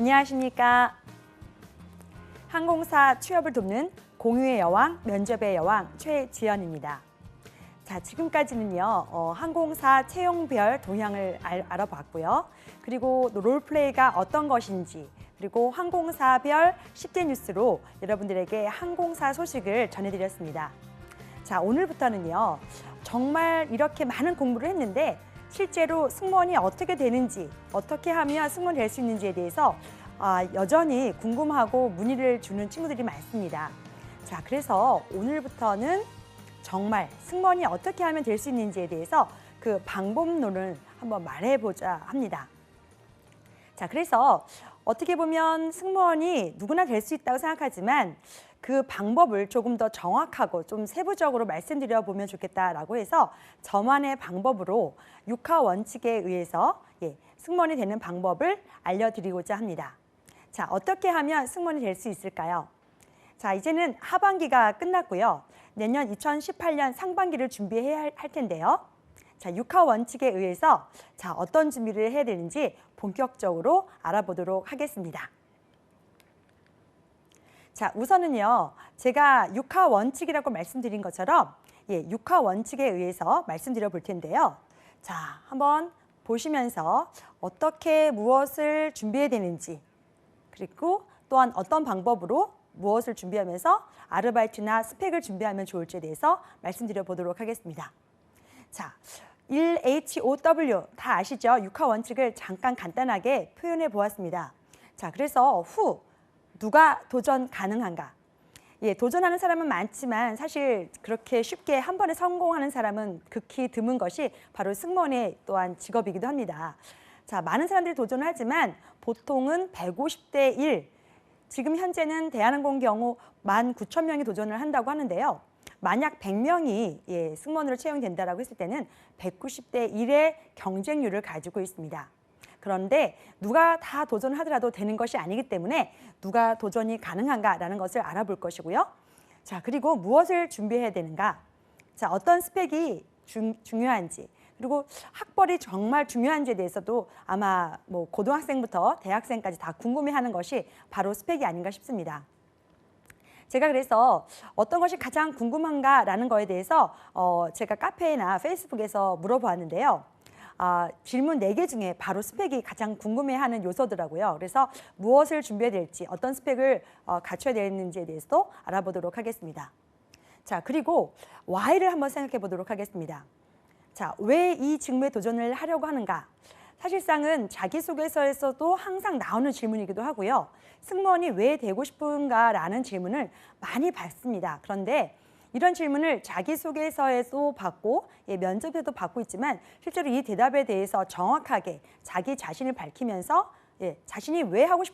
안녕하십니까. 항공사 취업을 돕는 공유의 여왕, 면접의 여왕 최지연입니다. 자, 지금까지는요, 항공사 채용별 동향을 알아봤고요. 그리고 롤플레이가 어떤 것인지, 그리고 항공사별 10대 뉴스로 여러분들에게 항공사 소식을 전해드렸습니다. 자, 오늘부터는요, 정말 이렇게 많은 공부를 했는데 실제로 승무원이 어떻게 되는지, 어떻게 하면 승무원이 될 수 있는지에 대해서 여전히 궁금하고 문의를 주는 친구들이 많습니다. 자, 그래서 오늘부터는 정말 승무원이 어떻게 하면 될 수 있는지에 대해서 그 방법론을 한번 말해보자 합니다. 자, 그래서 어떻게 보면 승무원이 누구나 될 수 있다고 생각하지만 그 방법을 조금 더 정확하고 좀 세부적으로 말씀드려 보면 좋겠다라고 해서 저만의 방법으로 6하 원칙에 의해서 승무원이 되는 방법을 알려드리고자 합니다. 자, 어떻게 하면 승무원이 될 수 있을까요? 자, 이제는 하반기가 끝났고요. 내년 2018년 상반기를 준비해야 할 텐데요. 자, 6하 원칙에 의해서 자, 어떤 준비를 해야 되는지 본격적으로 알아보도록 하겠습니다. 자, 우선은요, 제가 6하 원칙이라고 말씀드린 것처럼 6하 원칙에 의해서 말씀드려 볼 텐데요. 자, 한번 보시면서 어떻게 무엇을 준비해야 되는지, 그리고 또한 어떤 방법으로 무엇을 준비하면서 아르바이트나 스펙을 준비하면 좋을지에 대해서 말씀드려 보도록 하겠습니다. 자, 1HOW 다 아시죠? 6하 원칙을 잠깐 간단하게 표현해 보았습니다. 자, 그래서 누가 도전 가능한가? 도전하는 사람은 많지만 사실 그렇게 쉽게 한 번에 성공하는 사람은 극히 드문 것이 바로 승무원의 또한 직업이기도 합니다. 자, 많은 사람들이 도전을 하지만 보통은 150대 1, 지금 현재는 대한항공 경우 19,000명이 도전을 한다고 하는데요. 만약 100명이 승무원으로 채용된다고 했을 때는 190대 1의 경쟁률을 가지고 있습니다. 그런데 누가 다 도전을 하더라도 되는 것이 아니기 때문에 누가 도전이 가능한가라는 것을 알아볼 것이고요. 자, 그리고 무엇을 준비해야 되는가? 자, 어떤 스펙이 중요한지, 그리고 학벌이 정말 중요한지에 대해서도 아마 뭐 고등학생부터 대학생까지 다 궁금해하는 것이 바로 스펙이 아닌가 싶습니다. 제가 그래서 어떤 것이 가장 궁금한가라는 거에 대해서 제가 카페나 페이스북에서 물어보았는데요. 질문 4개 중에 바로 스펙이 가장 궁금해하는 요소더라고요. 그래서 무엇을 준비해야 될지, 어떤 스펙을 갖춰야 되는지에 대해서도 알아보도록 하겠습니다. 자, 그리고 Why를 한번 생각해 보도록 하겠습니다. 자, 왜 이 직무에 도전을 하려고 하는가? 사실상은 자기소개서에서도 항상 나오는 질문이기도 하고요. 승무원이 왜 되고 싶은가라는 질문을 많이 받습니다. 그런데 이런 질문을 자기소개서에도 받고 면접에도 받고 있지만 실제로 이 대답에 대해서 정확하게 자기 자신을 밝히면서 자신이 왜 하고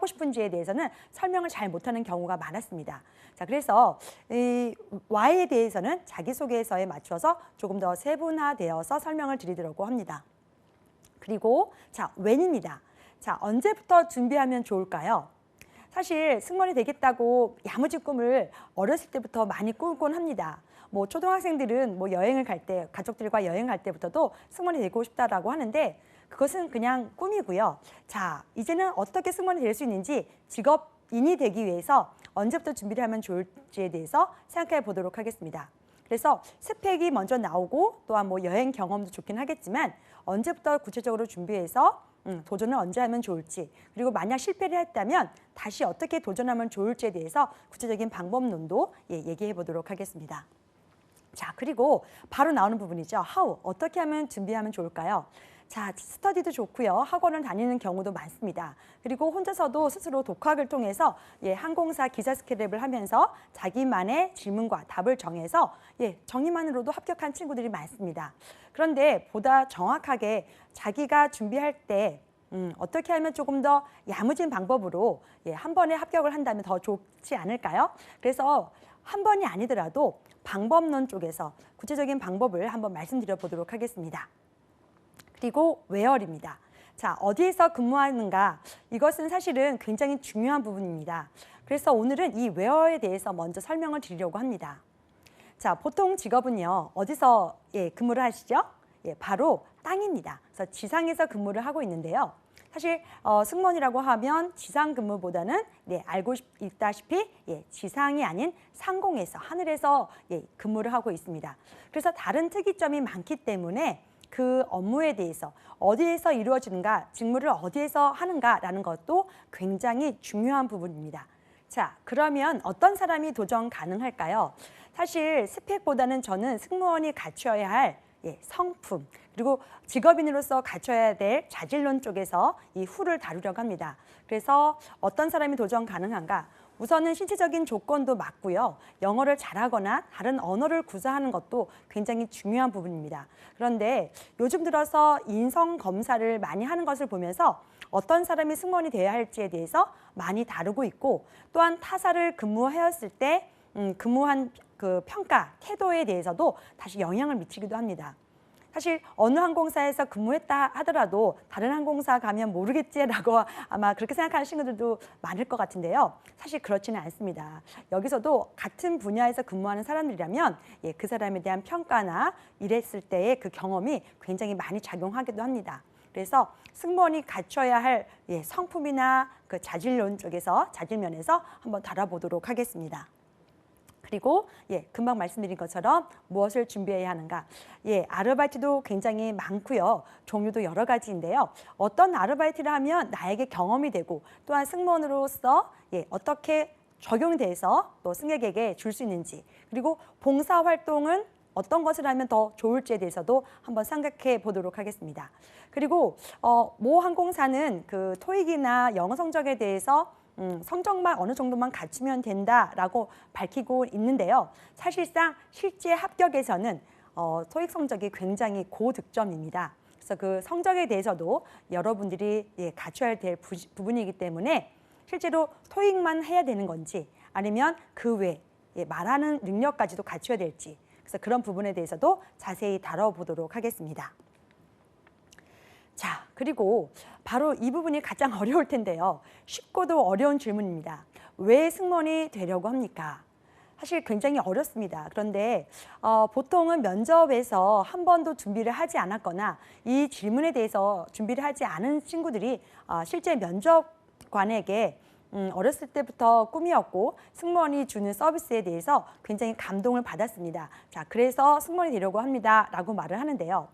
싶은지에 대해서는 설명을 잘 못하는 경우가 많았습니다. 자, 그래서 이 Why에 대해서는 자기소개서에 맞춰서 조금 더 세분화되어서 설명을 드리려고 합니다. 그리고 자, When입니다. 자, 언제부터 준비하면 좋을까요? 사실 승무원이 되겠다고 야무진 꿈을 어렸을 때부터 많이 꾸곤 합니다. 뭐 초등학생들은 뭐 여행을 갈 때, 가족들과 여행 갈 때부터도 승무원이 되고 싶다라고 하는데 그것은 그냥 꿈이고요. 자, 이제는 어떻게 승무원이 될 수 있는지, 직업인이 되기 위해서 언제부터 준비를 하면 좋을지에 대해서 생각해 보도록 하겠습니다. 그래서 스펙이 먼저 나오고 또한 뭐 여행 경험도 좋긴 하겠지만 언제부터 구체적으로 준비해서 도전을 언제 하면 좋을지, 그리고 만약 실패를 했다면 다시 어떻게 도전하면 좋을지에 대해서 구체적인 방법론도 얘기해 보도록 하겠습니다. 자, 그리고 바로 나오는 부분이죠. How, 어떻게 하면 준비하면 좋을까요? 자, 스터디도 좋고요. 학원을 다니는 경우도 많습니다. 그리고 혼자서도 스스로 독학을 통해서 항공사 기자 스크랩을 하면서 자기만의 질문과 답을 정해서 정리만으로도 합격한 친구들이 많습니다. 그런데 보다 정확하게 자기가 준비할 때 어떻게 하면 조금 더 야무진 방법으로 한 번에 합격을 한다면 더 좋지 않을까요? 그래서 한 번이 아니더라도 방법론 쪽에서 구체적인 방법을 한번 말씀드려 보도록 하겠습니다. 그리고 where입니다. 자, 어디에서 근무하는가? 이것은 사실은 굉장히 중요한 부분입니다. 그래서 오늘은 이 where에 대해서 먼저 설명을 드리려고 합니다. 자, 보통 직업은요, 어디서 근무를 하시죠? 바로 땅입니다. 그래서 지상에서 근무를 하고 있는데요. 사실 승무원이라고 하면 지상 근무보다는 알고 있다시피 지상이 아닌 상공에서 하늘에서 근무를 하고 있습니다. 그래서 다른 특이점이 많기 때문에 그 업무에 대해서 어디에서 이루어지는가, 직무를 어디에서 하는가라는 것도 굉장히 중요한 부분입니다. 자, 그러면 어떤 사람이 도전 가능할까요? 사실 스펙보다는 저는 승무원이 갖춰야 할 성품, 그리고 직업인으로서 갖춰야 될 자질론 쪽에서 이 후를 다루려고 합니다. 그래서 어떤 사람이 도전 가능한가? 우선은 신체적인 조건도 맞고요. 영어를 잘하거나 다른 언어를 구사하는 것도 굉장히 중요한 부분입니다. 그런데 요즘 들어서 인성 검사를 많이 하는 것을 보면서 어떤 사람이 승무원이 되어야 할지에 대해서 많이 다루고 있고, 또한 타사를 근무하였을 때 근무한 그 평가, 태도에 대해서도 다시 영향을 미치기도 합니다. 사실 어느 항공사에서 근무했다 하더라도 다른 항공사 가면 모르겠지라고 아마 그렇게 생각하는 친구들도 많을 것 같은데요. 사실 그렇지는 않습니다. 여기서도 같은 분야에서 근무하는 사람들이라면 그 사람에 대한 평가나 일했을 때의 그 경험이 굉장히 많이 작용하기도 합니다. 그래서 승무원이 갖춰야 할 성품이나 그 자질론 쪽에서, 자질면에서 한번 다뤄보도록 하겠습니다. 그리고 금방 말씀드린 것처럼 무엇을 준비해야 하는가? 아르바이트도 굉장히 많고요. 종류도 여러 가지인데요. 어떤 아르바이트를 하면 나에게 경험이 되고, 또한 승무원으로서 어떻게 적용돼서 또 승객에게 줄 수 있는지, 그리고 봉사활동은 어떤 것을 하면 더 좋을지에 대해서도 한번 생각해 보도록 하겠습니다. 그리고 모 항공사는 그 토익이나 영어 성적에 대해서 성적만 어느 정도만 갖추면 된다라고 밝히고 있는데요. 사실상 실제 합격에서는 토익 성적이 굉장히 고득점입니다. 그래서 그 성적에 대해서도 여러분들이 갖춰야 될 부분이기 때문에 실제로 토익만 해야 되는 건지, 아니면 그 외 말하는 능력까지도 갖춰야 될지, 그래서 그런 부분에 대해서도 자세히 다뤄보도록 하겠습니다. 자, 그리고 바로 이 부분이 가장 어려울 텐데요. 쉽고도 어려운 질문입니다. 왜 승무원이 되려고 합니까? 사실 굉장히 어렵습니다. 그런데 보통은 면접에서 한 번도 준비를 하지 않았거나 이 질문에 대해서 준비를 하지 않은 친구들이 실제 면접관에게 어렸을 때부터 꿈이었고 승무원이 주는 서비스에 대해서 굉장히 감동을 받았습니다. 자, 그래서 승무원이 되려고 합니다 라고 말을 하는데요.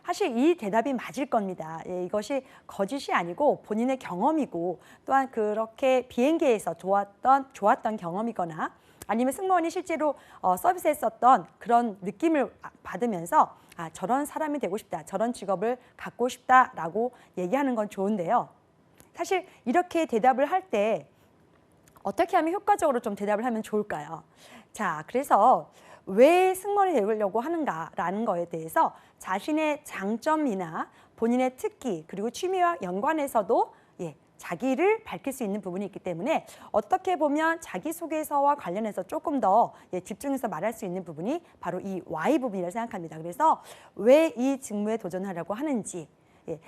사실 이 대답이 맞을 겁니다. 이것이 거짓이 아니고 본인의 경험이고, 또한 그렇게 비행기에서 좋았던 경험이거나, 아니면 승무원이 실제로 서비스했었던 그런 느낌을 받으면서 저런 사람이 되고 싶다, 저런 직업을 갖고 싶다라고 얘기하는 건 좋은데요. 사실 이렇게 대답을 할 때 어떻게 하면 효과적으로 좀 대답을 하면 좋을까요? 자, 그래서 왜 승무원이 되려고 하는가라는 거에 대해서 자신의 장점이나 본인의 특기, 그리고 취미와 연관해서도 자기를 밝힐 수 있는 부분이 있기 때문에 어떻게 보면 자기소개서와 관련해서 조금 더 집중해서 말할 수 있는 부분이 바로 이 Y 부분이라고 생각합니다. 그래서 왜 이 직무에 도전하려고 하는지,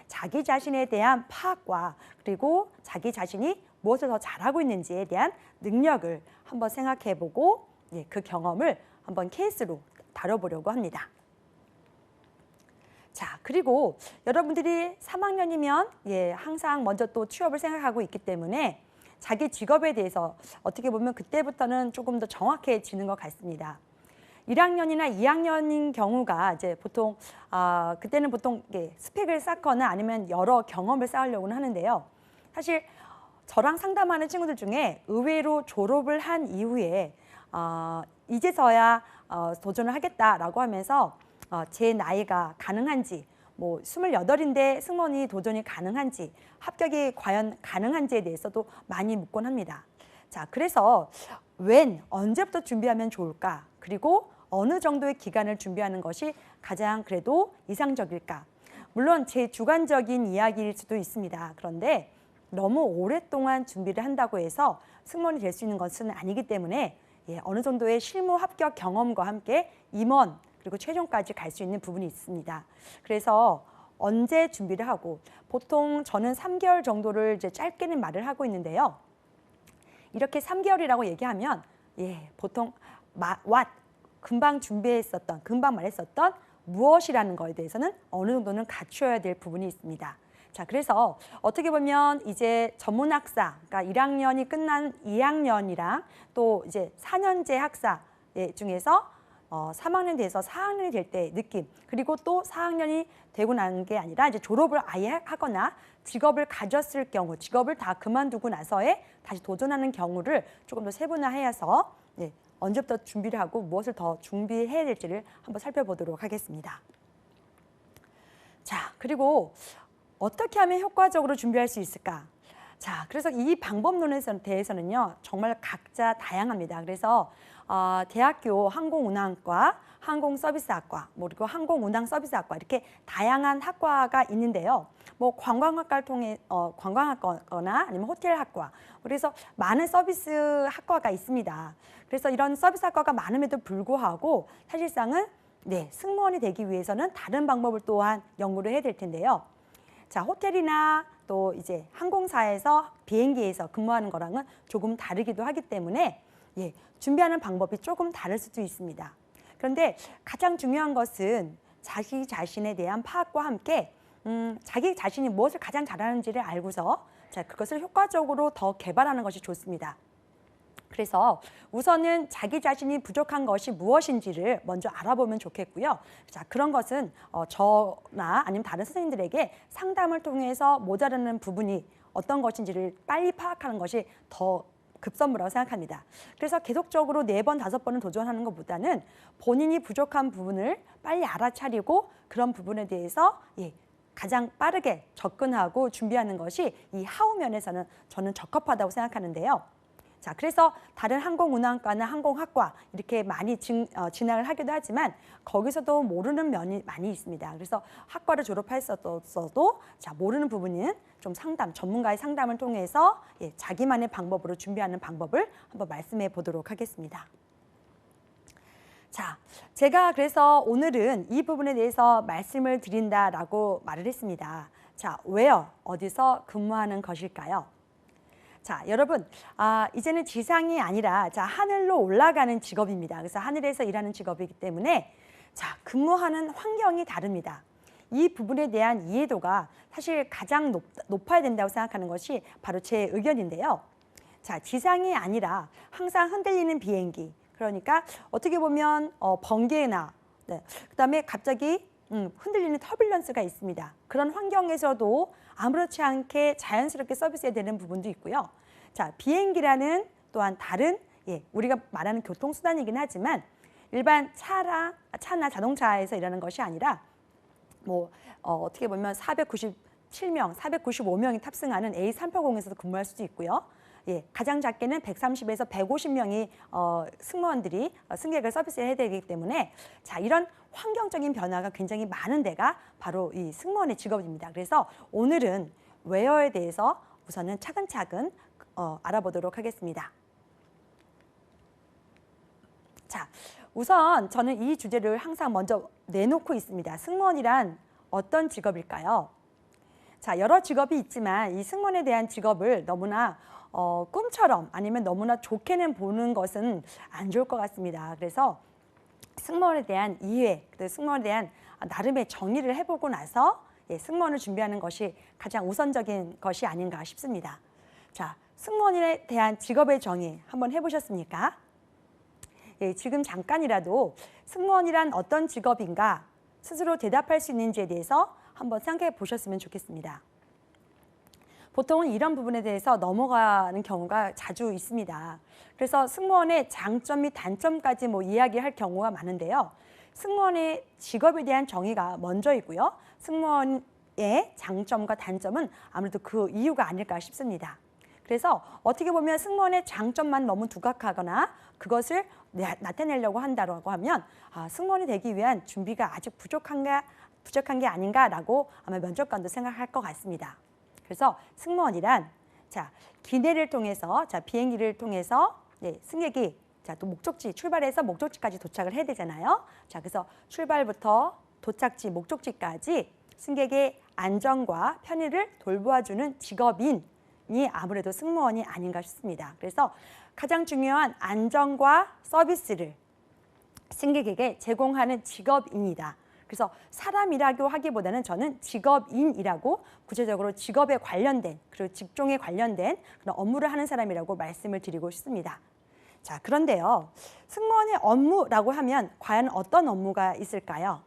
자기 자신에 대한 파악과, 그리고 자기 자신이 무엇을 더 잘하고 있는지에 대한 능력을 한번 생각해보고 그 경험을 한번 케이스로 다뤄보려고 합니다. 자, 그리고 여러분들이 3학년이면 항상 먼저 또 취업을 생각하고 있기 때문에 자기 직업에 대해서 어떻게 보면 그때부터는 조금 더 정확해지는 것 같습니다. 1학년이나 2학년인 경우가 이제 보통 그때는 보통 스펙을 쌓거나 아니면 여러 경험을 쌓으려고는 하는데요. 사실 저랑 상담하는 친구들 중에 의외로 졸업을 한 이후에 이제서야 도전을 하겠다라고 하면서 제 나이가 가능한지, 뭐 28인데 승무원이 도전이 가능한지, 합격이 과연 가능한지에 대해서도 많이 묻곤 합니다. 자, 그래서 언제부터 준비하면 좋을까? 그리고 어느 정도의 기간을 준비하는 것이 가장 그래도 이상적일까? 물론 제 주관적인 이야기일 수도 있습니다. 그런데 너무 오랫동안 준비를 한다고 해서 승무원이 될 수 있는 것은 아니기 때문에 어느 정도의 실무 합격 경험과 함께 임원, 그리고 최종까지 갈 수 있는 부분이 있습니다. 그래서 언제 준비를 하고, 보통 저는 3개월 정도를 이제 짧게는 말을 하고 있는데요. 이렇게 3개월이라고 얘기하면 보통 금방 말했었던 무엇이라는 거에 대해서는 어느 정도는 갖춰야 될 부분이 있습니다. 자, 그래서 어떻게 보면 이제 전문학사, 그러니까 1학년이 끝난 2학년이랑 또 이제 4년제 학사 중에서 3학년 돼서 4학년이 될 때 느낌, 그리고 또 4학년이 되고 난 게 아니라 이제 졸업을 아예 하거나 직업을 가졌을 경우, 직업을 다 그만두고 나서에 다시 도전하는 경우를 조금 더 세분화해서 언제부터 준비를 하고 무엇을 더 준비해야 될지를 한번 살펴보도록 하겠습니다. 자, 그리고 어떻게 하면 효과적으로 준비할 수 있을까? 자, 그래서 이 방법론에 대해서는요, 정말 각자 다양합니다. 그래서 대학교 항공운항과, 항공서비스학과, 그리고 항공운항서비스학과 이렇게 다양한 학과가 있는데요. 뭐 관광학과를 통해 관광학과나 아니면 호텔학과, 그래서 많은 서비스 학과가 있습니다. 그래서 이런 서비스 학과가 많음에도 불구하고 사실상은 승무원이 되기 위해서는 다른 방법을 또한 연구를 해야 될 텐데요. 자, 호텔이나 또 이제 항공사에서 비행기에서 근무하는 거랑은 조금 다르기도 하기 때문에 준비하는 방법이 조금 다를 수도 있습니다. 그런데 가장 중요한 것은 자기 자신에 대한 파악과 함께 자기 자신이 무엇을 가장 잘하는지를 알고서 그것을 효과적으로 더 개발하는 것이 좋습니다. 그래서 우선은 자기 자신이 부족한 것이 무엇인지를 먼저 알아보면 좋겠고요. 자, 그런 것은 저나 아니면 다른 선생님들에게 상담을 통해서 모자라는 부분이 어떤 것인지를 빨리 파악하는 것이 더 급선무라고 생각합니다. 그래서 계속적으로 4번, 5번은 도전하는 것보다는 본인이 부족한 부분을 빨리 알아차리고 그런 부분에 대해서 가장 빠르게 접근하고 준비하는 것이 이 하우 면에서는 저는 적합하다고 생각하는데요. 자, 그래서 다른 항공운항과나 항공학과 이렇게 많이 진학을 하기도 하지만 거기서도 모르는 면이 많이 있습니다. 그래서 학과를 졸업했어도 모르는 부분은 좀 전문가의 상담을 통해서 자기만의 방법으로 준비하는 방법을 한번 말씀해 보도록 하겠습니다. 자, 제가 그래서 오늘은 이 부분에 대해서 말씀을 드린다라고 말을 했습니다. 자, 왜요? 어디서 근무하는 것일까요? 자, 여러분, 이제는 지상이 아니라 하늘로 올라가는 직업입니다. 그래서 하늘에서 일하는 직업이기 때문에 근무하는 환경이 다릅니다. 이 부분에 대한 이해도가 사실 가장 높아야 된다고 생각하는 것이 바로 제 의견인데요. 자, 지상이 아니라 항상 흔들리는 비행기, 그러니까 어떻게 보면 번개나 그다음에 갑자기 흔들리는 터뷸런스가 있습니다. 그런 환경에서도 아무렇지 않게 자연스럽게 서비스해야 되는 부분도 있고요. 자, 비행기라는 또한 다른 우리가 말하는 교통수단이긴 하지만 일반 차나 자동차에서 일하는 것이 아니라 어떻게 보면 497명, 495명이 탑승하는 A380에서도 근무할 수도 있고요. 가장 작게는 130에서 150명이 승무원들이 승객을 서비스해야 되기 때문에 이런 환경적인 변화가 굉장히 많은 데가 바로 이 승무원의 직업입니다. 그래서 오늘은 웨어에 대해서 우선은 차근차근 알아보도록 하겠습니다. 자, 우선 저는 이 주제를 항상 먼저 내놓고 있습니다. 승무원이란 어떤 직업일까요? 자, 여러 직업이 있지만 이 승무원에 대한 직업을 너무나 꿈처럼 아니면 너무나 좋게는 보는 것은 안 좋을 것 같습니다. 그래서 승무원에 대한 이해, 승무원에 대한 나름의 정의를 해보고 나서 승무원을 준비하는 것이 가장 우선적인 것이 아닌가 싶습니다. 자, 승무원에 대한 직업의 정의 한번 해보셨습니까? 지금 잠깐이라도 승무원이란 어떤 직업인가 스스로 대답할 수 있는지에 대해서 한번 생각해 보셨으면 좋겠습니다. 보통은 이런 부분에 대해서 넘어가는 경우가 자주 있습니다. 그래서 승무원의 장점 및 단점까지 이야기할 경우가 많은데요. 승무원의 직업에 대한 정의가 먼저 있고요. 승무원의 장점과 단점은 아무래도 그 이유가 아닐까 싶습니다. 그래서 어떻게 보면 승무원의 장점만 너무 두각하거나 그것을 나타내려고 한다고 하면 승무원이 되기 위한 준비가 아직 부족한 게 아닌가라고 아마 면접관도 생각할 것 같습니다. 그래서 승무원이란 기내를 통해서 비행기를 통해서 승객이 또 목적지 출발해서 목적지까지 도착을 해야 되잖아요. 그래서 출발부터 도착지 목적지까지 승객의 안전과 편의를 돌보아주는 직업인이 아무래도 승무원이 아닌가 싶습니다. 그래서 가장 중요한 안전과 서비스를 승객에게 제공하는 직업입니다. 그래서 사람이라고 하기보다는 저는 직업인이라고 구체적으로 직업에 관련된 그리고 직종에 관련된 그런 업무를 하는 사람이라고 말씀을 드리고 싶습니다. 자, 그런데요. 승무원의 업무라고 하면 과연 어떤 업무가 있을까요?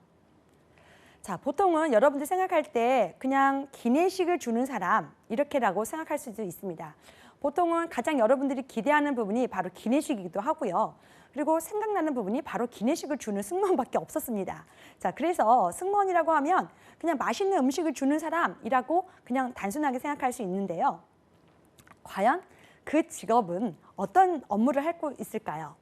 자, 보통은 여러분들 생각할 때 그냥 기내식을 주는 사람 이렇게라고 생각할 수도 있습니다. 보통은 가장 여러분들이 기대하는 부분이 바로 기내식이기도 하고요. 그리고 생각나는 부분이 바로 기내식을 주는 승무원밖에 없었습니다. 자, 그래서 승무원이라고 하면 그냥 맛있는 음식을 주는 사람이라고 그냥 단순하게 생각할 수 있는데요. 과연 그 직업은 어떤 업무를 할 수 있을까요?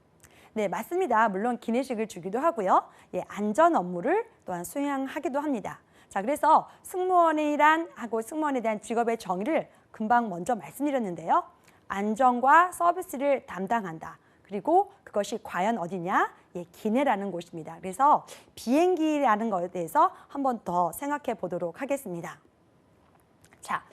네, 맞습니다. 물론 기내식을 주기도 하고요. 예, 안전 업무를 또한 수행하기도 합니다. 자, 그래서 승무원이란 하고 승무원에 대한 직업의 정의를 금방 먼저 말씀드렸는데요. 안전과 서비스를 담당한다. 그리고 그것이 과연 어디냐? 예, 기내라는 곳입니다. 그래서 비행기라는 것에 대해서 한 번 더 생각해 보도록 하겠습니다. 자,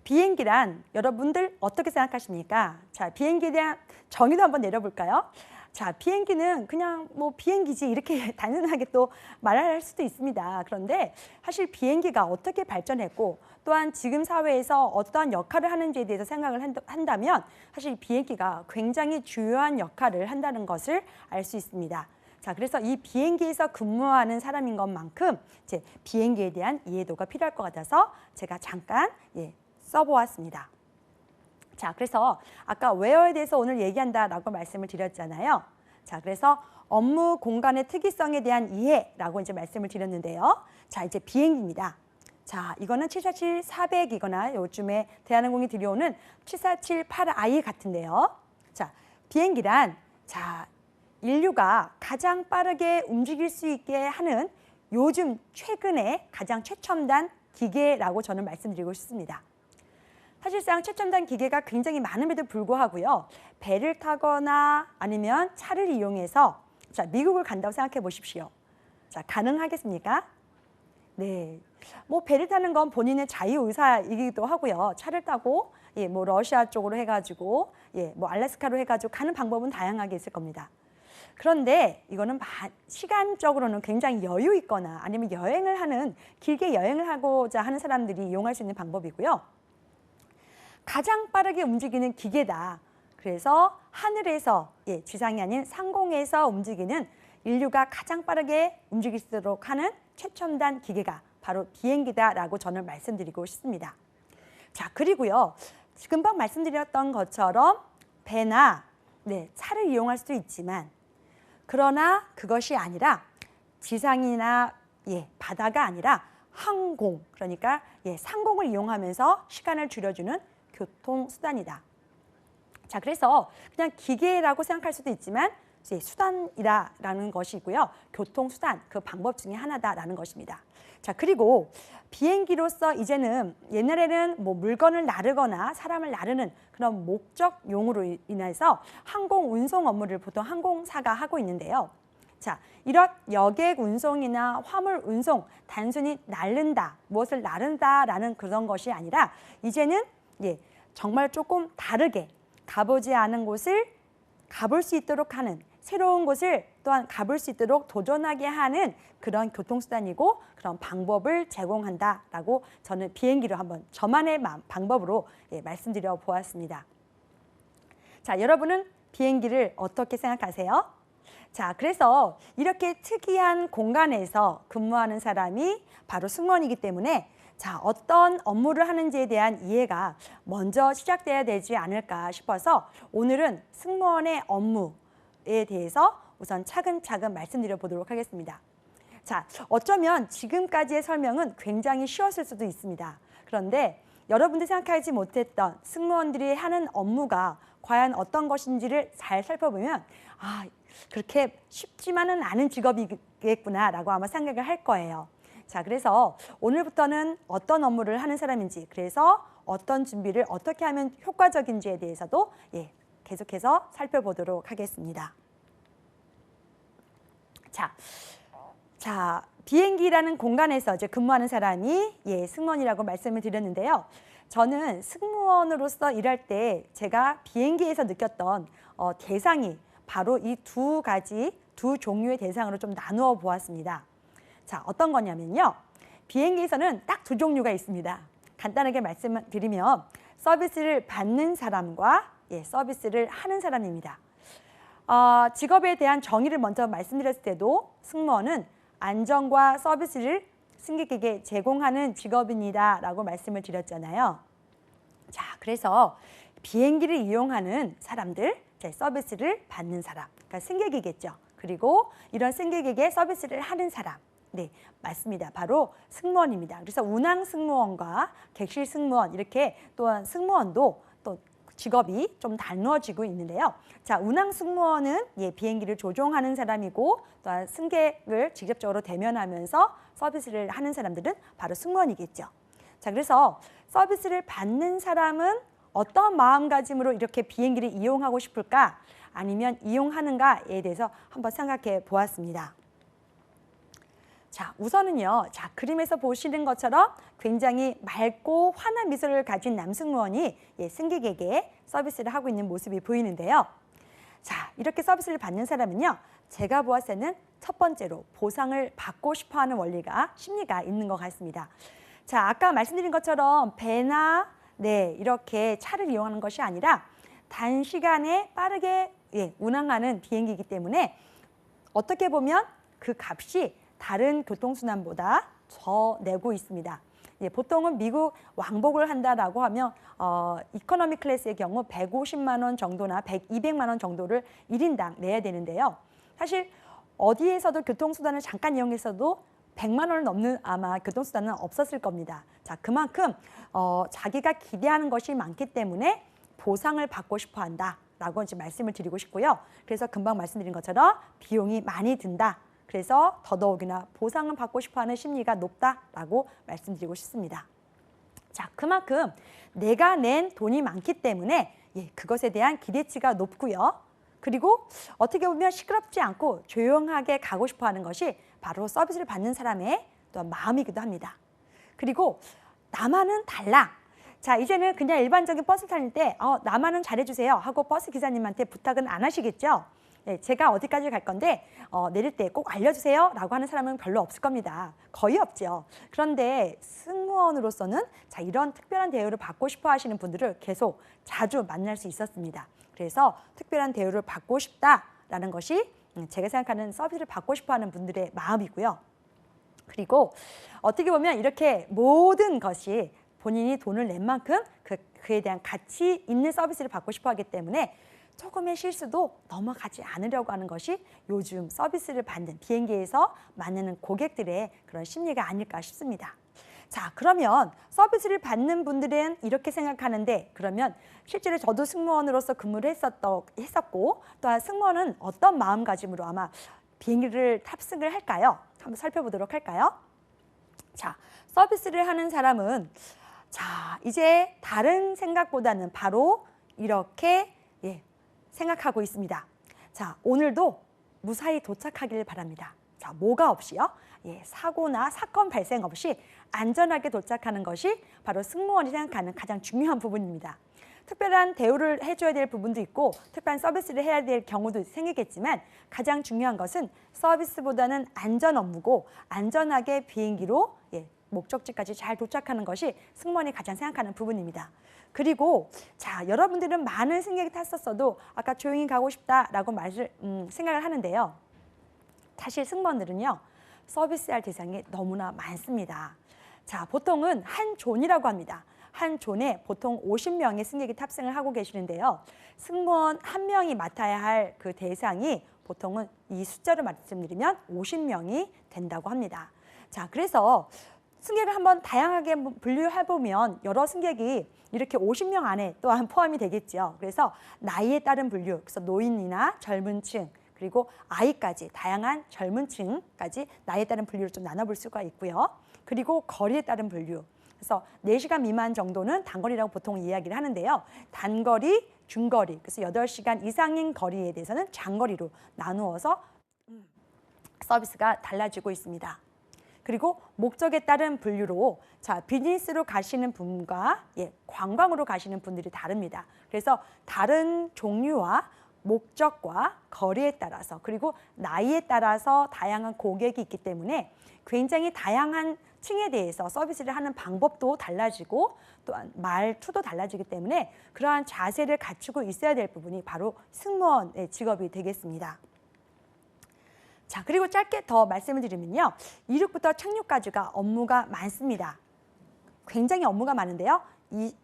비행기란 여러분들 어떻게 생각하십니까? 자, 비행기에 대한 정의도 한번 내려볼까요? 자, 비행기는 그냥 뭐 비행기지 이렇게 단순하게 또 말할 수도 있습니다. 그런데 사실 비행기가 어떻게 발전했고 또한 지금 사회에서 어떠한 역할을 하는지에 대해서 생각을 한다면 사실 비행기가 굉장히 중요한 역할을 한다는 것을 알 수 있습니다. 자, 그래서 이 비행기에서 근무하는 사람인 것만큼 이제 비행기에 대한 이해도가 필요할 것 같아서 제가 잠깐 써보았습니다. 자, 그래서 아까 웨어에 대해서 오늘 얘기한다라고 말씀을 드렸잖아요. 자, 그래서 업무 공간의 특이성에 대한 이해라고 이제 말씀을 드렸는데요. 자, 이제 비행기입니다. 자, 이거는 747-400이거나 요즘에 대한항공이 들여오는 7478i 같은데요. 자, 비행기란 자, 인류가 가장 빠르게 움직일 수 있게 하는 요즘 최근에 가장 최첨단 기계라고 저는 말씀드리고 싶습니다. 사실상 최첨단 기계가 굉장히 많음에도 불구하고요. 배를 타거나 아니면 차를 이용해서 자, 미국을 간다고 생각해 보십시오. 자, 가능하겠습니까? 네. 뭐 배를 타는 건 본인의 자유의사이기도 하고요. 차를 타고 뭐 러시아 쪽으로 해가지고 뭐 알래스카로 해가지고 가는 방법은 다양하게 있을 겁니다. 그런데 이거는 시간적으로는 굉장히 여유 있거나 아니면 여행을 하는 길게 여행을 하고자 하는 사람들이 이용할 수 있는 방법이고요. 가장 빠르게 움직이는 기계다. 그래서 하늘에서 지상이 아닌 상공에서 움직이는 인류가 가장 빠르게 움직일 수 있도록 하는 최첨단 기계가 바로 비행기다라고 저는 말씀드리고 싶습니다. 자, 그리고요. 금방 말씀드렸던 것처럼 배나 차를 이용할 수도 있지만 그러나 그것이 아니라 지상이나 바다가 아니라 항공, 그러니까 상공을 이용하면서 시간을 줄여주는 교통수단이다. 자, 그래서 그냥 기계라고 생각할 수도 있지만 수단이라는 것이고요. 교통수단, 그 방법 중에 하나다라는 것입니다. 자, 그리고 비행기로서 이제는 옛날에는 뭐 물건을 나르거나 사람을 나르는 그런 목적용으로 인해서 항공 운송 업무를 보통 항공사가 하고 있는데요. 자, 이런 여객 운송이나 화물 운송, 단순히 나른다, 무엇을 나른다라는 그런 것이 아니라 이제는 정말 조금 다르게 가보지 않은 곳을 가볼 수 있도록 하는 새로운 곳을 또한 가볼 수 있도록 도전하게 하는 그런 교통수단이고 그런 방법을 제공한다라고 저는 비행기로 한번 저만의 방법으로 말씀드려 보았습니다. 자, 여러분은 비행기를 어떻게 생각하세요? 자, 그래서 이렇게 특이한 공간에서 근무하는 사람이 바로 승무원이기 때문에 자, 어떤 업무를 하는지에 대한 이해가 먼저 시작돼야 되지 않을까 싶어서 오늘은 승무원의 업무에 대해서 우선 차근차근 말씀드려 보도록 하겠습니다. 자, 어쩌면 지금까지의 설명은 굉장히 쉬웠을 수도 있습니다. 그런데 여러분들이 생각하지 못했던 승무원들이 하는 업무가 과연 어떤 것인지를 잘 살펴보면 그렇게 쉽지만은 않은 직업이겠구나라고 아마 생각을 할 거예요. 자, 그래서 오늘부터는 어떤 업무를 하는 사람인지, 그래서 어떤 준비를 어떻게 하면 효과적인지에 대해서도 계속해서 살펴보도록 하겠습니다. 자, 비행기라는 공간에서 이제 근무하는 사람이 승무원이라고 말씀을 드렸는데요. 저는 승무원으로서 일할 때 제가 비행기에서 느꼈던 대상이 바로 이 두 종류의 대상으로 좀 나누어 보았습니다. 자, 어떤 거냐면요. 비행기에서는 딱 두 종류가 있습니다. 간단하게 말씀드리면 서비스를 받는 사람과 서비스를 하는 사람입니다. 직업에 대한 정의를 먼저 말씀드렸을 때도 승무원은 안전과 서비스를 승객에게 제공하는 직업입니다 라고 말씀을 드렸잖아요. 자, 그래서 비행기를 이용하는 사람들, 서비스를 받는 사람, 그러니까 승객이겠죠. 그리고 이런 승객에게 서비스를 하는 사람, 네, 맞습니다. 바로 승무원입니다. 그래서 운항 승무원과 객실 승무원, 이렇게 또한 승무원도 또 직업이 좀 나누어지고 있는데요. 자, 운항 승무원은 비행기를 조종하는 사람이고, 또한 승객을 직접적으로 대면하면서 서비스를 하는 사람들은 바로 승무원이겠죠. 자, 그래서 서비스를 받는 사람은 어떤 마음가짐으로 이렇게 비행기를 이용하고 싶을까? 아니면 이용하는가에 대해서 한번 생각해 보았습니다. 자, 우선은요. 자, 그림에서 보시는 것처럼 굉장히 맑고 환한 미소를 가진 남승무원이 승객에게 서비스를 하고 있는 모습이 보이는데요. 자, 이렇게 서비스를 받는 사람은요. 제가 보았을 때는 첫 번째로 보상을 받고 싶어하는 심리가 있는 것 같습니다. 자, 아까 말씀드린 것처럼 배나 이렇게 차를 이용하는 것이 아니라 단시간에 빠르게 운항하는 비행기이기 때문에 어떻게 보면 그 값이 다른 교통수단보다 더 내고 있습니다. 보통은 미국 왕복을 한다라고 하면 이코노미 클래스의 경우 150만 원 정도나 200만 원 정도를 1인당 내야 되는데요. 사실 어디에서도 교통수단을 잠깐 이용해서도 100만 원을 넘는 아마 교통수단은 없었을 겁니다. 자, 그만큼 자기가 기대하는 것이 많기 때문에 보상을 받고 싶어 한다라고 이제 말씀을 드리고 싶고요. 그래서 금방 말씀드린 것처럼 비용이 많이 든다. 그래서 더더욱이나 보상을 받고 싶어하는 심리가 높다라고 말씀드리고 싶습니다. 자, 그만큼 내가 낸 돈이 많기 때문에 그것에 대한 기대치가 높고요. 그리고 어떻게 보면 시끄럽지 않고 조용하게 가고 싶어하는 것이 바로 서비스를 받는 사람의 또한 마음이기도 합니다. 그리고 나만은 달라. 자, 이제는 그냥 일반적인 버스 타실 때 나만은 잘해주세요 하고 버스 기사님한테 부탁은 안 하시겠죠? 제가 어디까지 갈 건데 내릴 때 꼭 알려주세요 라고 하는 사람은 별로 없을 겁니다. 거의 없죠. 그런데 승무원으로서는 자, 이런 특별한 대우를 받고 싶어 하시는 분들을 계속 자주 만날 수 있었습니다. 그래서 특별한 대우를 받고 싶다라는 것이 제가 생각하는 서비스를 받고 싶어 하는 분들의 마음이고요. 그리고 어떻게 보면 이렇게 모든 것이 본인이 돈을 낸 만큼 그에 대한 가치 있는 서비스를 받고 싶어 하기 때문에 조금의 실수도 넘어가지 않으려고 하는 것이 요즘 서비스를 받는 비행기에서 만나는 고객들의 그런 심리가 아닐까 싶습니다. 자, 그러면 서비스를 받는 분들은 이렇게 생각하는데 그러면 실제로 저도 승무원으로서 근무를 했었고 또한 승무원은 어떤 마음가짐으로 아마 비행기를 탑승을 할까요? 한번 살펴보도록 할까요? 자, 서비스를 하는 사람은 자, 이제 다른 생각보다는 바로 이렇게 생각하고 있습니다. 자, 오늘도 무사히 도착하길 바랍니다. 자, 뭐가 없이요? 사고나 사건 발생 없이 안전하게 도착하는 것이 바로 승무원이 생각하는 가장 중요한 부분입니다. 특별한 대우를 해줘야 될 부분도 있고 특별한 서비스를 해야 될 경우도 생기겠지만 가장 중요한 것은 서비스보다는 안전 업무고 안전하게 비행기로 목적지까지 잘 도착하는 것이 승무원이 가장 생각하는 부분입니다. 그리고 자, 여러분들은 많은 승객이 탔었어도 아까 조용히 가고 싶다라고 생각을 하는데요. 사실 승무원들은요. 서비스할 대상이 너무나 많습니다. 자, 보통은 한 존이라고 합니다. 한 존에 보통 50명의 승객이 탑승을 하고 계시는데요. 승무원 한 명이 맡아야 할 그 대상이 보통은 이 숫자로 말씀드리면 50명이 된다고 합니다. 자, 그래서 승객을 한번 다양하게 분류해보면 여러 승객이 이렇게 50명 안에 또한 포함이 되겠죠. 그래서 나이에 따른 분류, 그래서 노인이나 젊은 층, 그리고 아이까지 다양한 젊은 층까지 나이에 따른 분류를 좀 나눠볼 수가 있고요. 그리고 거리에 따른 분류. 그래서 4시간 미만 정도는 단거리라고 보통 이야기를 하는데요. 단거리, 중거리, 그래서 8시간 이상인 거리에 대해서는 장거리로 나누어서 서비스가 달라지고 있습니다. 그리고 목적에 따른 분류로 자, 비즈니스로 가시는 분과 관광으로 가시는 분들이 다릅니다. 그래서 다른 종류와 목적과 거리에 따라서 그리고 나이에 따라서 다양한 고객이 있기 때문에 굉장히 다양한 층에 대해서 서비스를 하는 방법도 달라지고 또한 말투도 달라지기 때문에 그러한 자세를 갖추고 있어야 될 부분이 바로 승무원의 직업이 되겠습니다. 자, 그리고 짧게 더 말씀을 드리면요. 이륙부터 착륙까지가 업무가 많습니다. 굉장히 업무가 많은데요.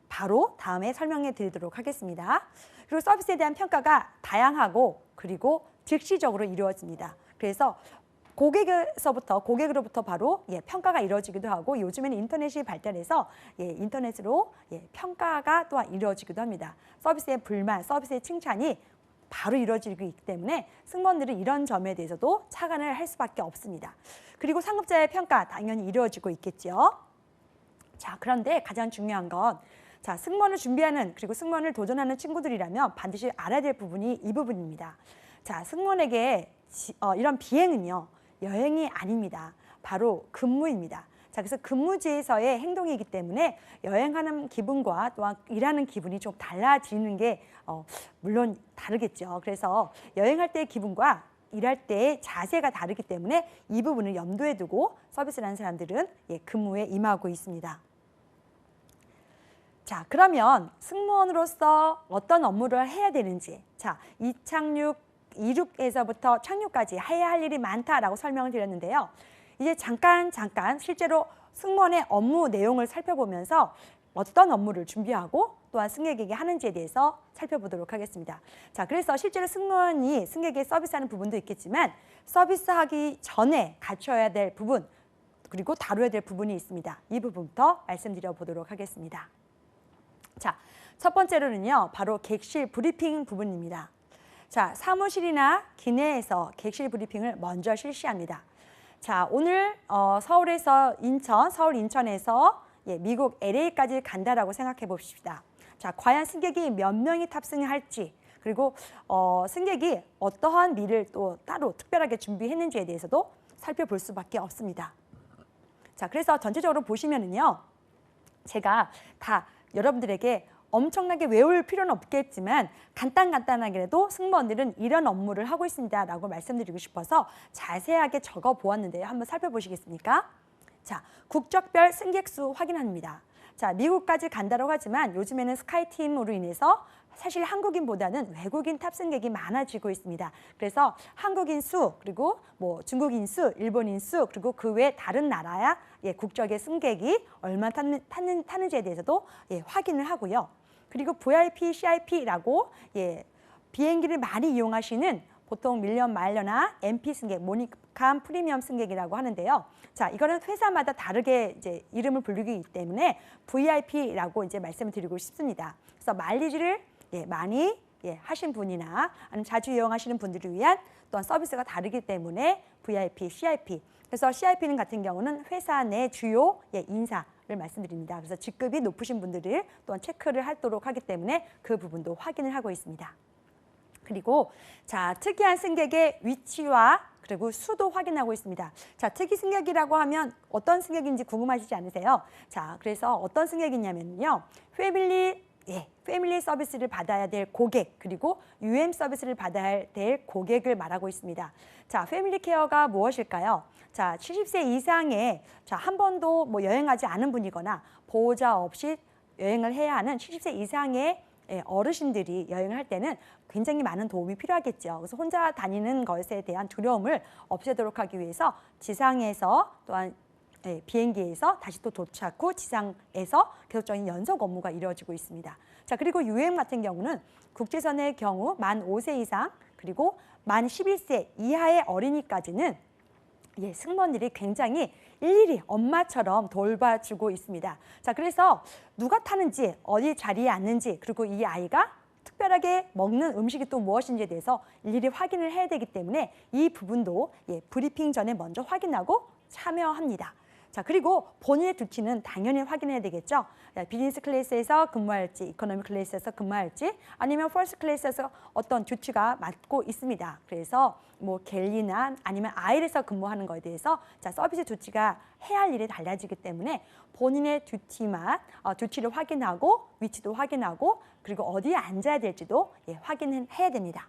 바로 다음에 설명해 드리도록 하겠습니다. 그리고 서비스에 대한 평가가 다양하고 그리고 즉시적으로 이루어집니다. 그래서 고객으로부터 바로 평가가 이루어지기도 하고 요즘에는 인터넷이 발달해서 인터넷으로 평가가 또한 이루어지기도 합니다. 서비스의 불만, 서비스의 칭찬이 바로 이루어지고 있기 때문에 승무원들은 이런 점에 대해서도 착안을 할 수밖에 없습니다. 그리고 상급자의 평가 당연히 이루어지고 있겠죠. 자, 그런데 가장 중요한 건 승무원을 준비하는 그리고 승무원을 도전하는 친구들이라면 반드시 알아야 될 부분이 이 부분입니다. 자, 승무원에게 이런 비행은요. 여행이 아닙니다. 바로 근무입니다. 자, 그래서 근무지에서의 행동이기 때문에 여행하는 기분과 또한 일하는 기분이 좀 달라지는 게 물론 다르겠죠. 그래서 여행할 때의 기분과 일할 때의 자세가 다르기 때문에 이 부분을 염두에 두고 서비스를 하는 사람들은 근무에 임하고 있습니다. 자, 그러면 승무원으로서 어떤 업무를 해야 되는지, 자, 이륙에서부터 착륙까지 해야 할 일이 많다라고 설명을 드렸는데요. 이제 잠깐 실제로 승무원의 업무 내용을 살펴보면서 어떤 업무를 준비하고 또한 승객에게 하는지에 대해서 살펴보도록 하겠습니다. 자, 그래서 실제로 승무원이 승객에게 서비스하는 부분도 있겠지만 서비스하기 전에 갖춰야 될 부분 그리고 다뤄야 될 부분이 있습니다. 이 부분부터 말씀드려 보도록 하겠습니다. 자, 첫 번째로는요. 바로 객실 브리핑 부분입니다. 자, 사무실이나 기내에서 객실 브리핑을 먼저 실시합니다. 자, 오늘 서울에서 서울 인천에서 미국 LA까지 간다라고 생각해 봅시다. 자, 과연 승객이 몇 명이 탑승을 할지 그리고 승객이 어떠한 미를 또 따로 특별하게 준비했는지에 대해서도 살펴볼 수밖에 없습니다. 자, 그래서 전체적으로 보시면은요. 제가 다 여러분들에게 엄청나게 외울 필요는 없겠지만 간단하게라도 승무원들은 이런 업무를 하고 있습니다라고 말씀드리고 싶어서 자세하게 적어 보았는데요. 한번 살펴보시겠습니까? 자, 국적별 승객 수 확인합니다. 자, 미국까지 간다고 하지만 요즘에는 스카이팀으로 인해서 사실 한국인보다는 외국인 탑승객이 많아지고 있습니다. 그래서 한국인 수, 그리고 중국인 수, 일본인 수, 그리고 그 외 다른 나라야 국적의 승객이 얼마 타는지에 대해서도 확인을 하고요. 그리고 VIP, CIP라고 비행기를 많이 이용하시는 보통 밀리언 마일러나 MP 승객, 모니캄 프리미엄 승객이라고 하는데요. 자, 이거는 회사마다 다르게 이름을 부르기 때문에 VIP라고 말씀을 드리고 싶습니다. 그래서 마일리지를 많이 하신 분이나 아니면 자주 이용하시는 분들을 위한 또한 서비스가 다르기 때문에 VIP, CIP. 그래서 CIP는 같은 경우는 회사 내 주요 인사를 말씀드립니다. 그래서 직급이 높으신 분들을 또한 체크를 하도록 하기 때문에 그 부분도 확인을 하고 있습니다. 그리고 자, 특이한 승객의 위치와 그리고 수도 확인하고 있습니다. 자, 특이 승객이라고 하면 어떤 승객인지 궁금하시지 않으세요? 자, 그래서 어떤 승객이냐면요. 패밀리 서비스를 받아야 될 고객 그리고 UM 서비스를 받아야 될 고객을 말하고 있습니다. 자, 패밀리 케어가 무엇일까요? 자, 70세 이상의 한 번도 여행하지 않은 분이거나 보호자 없이 여행을 해야 하는 70세 이상의 어르신들이 여행을 할 때는 굉장히 많은 도움이 필요하겠죠. 그래서 혼자 다니는 것에 대한 두려움을 없애도록 하기 위해서 지상에서 또한 비행기에서 다시 또 도착 후 지상에서 계속적인 연속 업무가 이루어지고 있습니다. 자, 그리고 UM 같은 경우는 국제선의 경우 만 5세 이상 그리고 만 11세 이하의 어린이까지는 승무원들이 굉장히 일일이 엄마처럼 돌봐주고 있습니다. 자, 그래서 누가 타는지 어디 자리에 앉는지 그리고 이 아이가 특별하게 먹는 음식이 또 무엇인지에 대해서 일일이 확인을 해야 되기 때문에 이 부분도 브리핑 전에 먼저 확인하고 참여합니다. 자, 그리고 본인의 두치는 당연히 확인해야 되겠죠. 비즈니스 클래스에서 근무할지, 이코노미 클래스에서 근무할지, 아니면 퍼스트 클래스에서 어떤 두치가 맡고 있습니다. 그래서 갤리나 아니면 아일에서 근무하는 것에 대해서 서비스 두치가 해야 할 일이 달라지기 때문에 본인의 두치를 확인하고 위치도 확인하고 그리고 어디에 앉아야 될지도 확인해야 됩니다.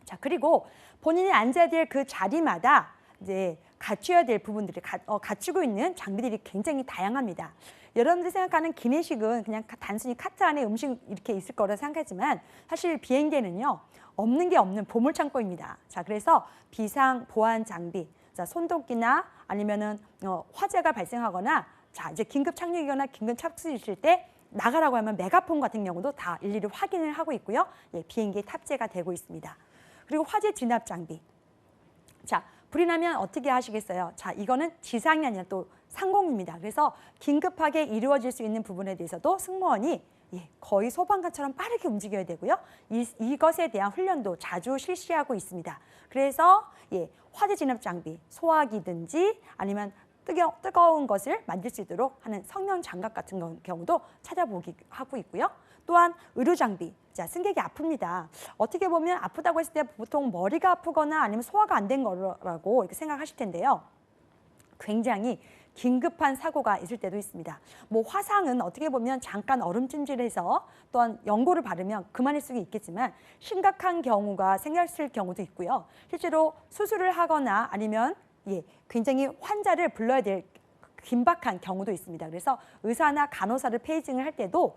자, 그리고 본인이 앉아야 될 그 자리마다 이제 갖춰야 될 부분들이 갖추고 있는 장비들이 굉장히 다양합니다. 여러분들이 생각하는 기내식은 그냥 단순히 카트 안에 음식 이렇게 있을 거라 생각하지만 사실 비행기에는요, 없는 게 없는 보물창고입니다. 자, 그래서 비상 보안 장비, 자, 손도끼나 아니면은 화재가 발생하거나 자, 이제 긴급 착륙이거나 긴급 착수를 있을 때 나가라고 하면 메가폰 같은 경우도 다 일일이 확인을 하고 있고요. 예, 비행기에 탑재가 되고 있습니다. 그리고 화재 진압 장비. 자, 불이 나면 어떻게 하시겠어요? 자, 이거는 지상이 아니라 또 상공입니다. 그래서 긴급하게 이루어질 수 있는 부분에 대해서도 승무원이 거의 소방관처럼 빠르게 움직여야 되고요. 이것에 대한 훈련도 자주 실시하고 있습니다. 그래서 화재 진압 장비, 소화기든지 아니면 뜨거운 것을 만들 수 있도록 하는 성형 장갑 같은 경우도 찾아보기 하고 있고요. 또한 의료 장비, 자, 승객이 아픕니다. 어떻게 보면 아프다고 했을 때 보통 머리가 아프거나 아니면 소화가 안 된 거라고 이렇게 생각하실 텐데요. 굉장히 긴급한 사고가 있을 때도 있습니다. 뭐 화상은 어떻게 보면 잠깐 얼음찜질해서 또한 연고를 바르면 그만일 수 있겠지만 심각한 경우가 생겼을 경우도 있고요. 실제로 수술을 하거나 아니면 굉장히 환자를 불러야 될 긴박한 경우도 있습니다. 그래서 의사나 간호사를 페이징을 할 때도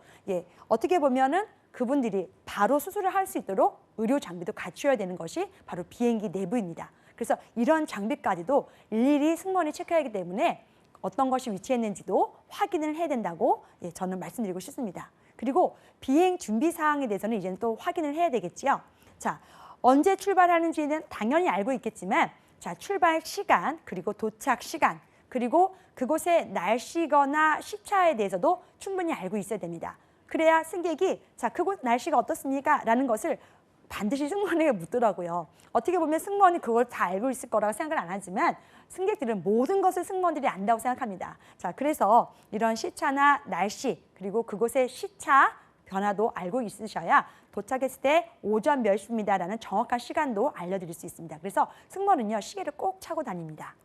어떻게 보면은 그분들이 바로 수술을 할 수 있도록 의료 장비도 갖추어야 되는 것이 바로 비행기 내부입니다. 그래서 이런 장비까지도 일일이 승무원이 체크하기 때문에 어떤 것이 위치했는지도 확인을 해야 된다고 저는 말씀드리고 싶습니다. 그리고 비행 준비 사항에 대해서는 이제는 또 확인을 해야 되겠지요. 자, 언제 출발하는지는 당연히 알고 있겠지만 자, 출발 시간, 그리고 도착 시간, 그리고 그곳의 날씨거나 시차에 대해서도 충분히 알고 있어야 됩니다. 그래야 승객이 자, 그곳 날씨가 어떻습니까? 라는 것을 반드시 승무원에게 묻더라고요. 어떻게 보면 승무원이 그걸 다 알고 있을 거라고 생각을 안 하지만 승객들은 모든 것을 승무원들이 안다고 생각합니다. 자, 그래서 이런 시차나 날씨, 그리고 그곳의 시차 변화도 알고 있으셔야 도착했을 때 오전 몇 시입니다라는 정확한 시간도 알려드릴 수 있습니다. 그래서 승무원은요, 시계를 꼭 차고 다닙니다.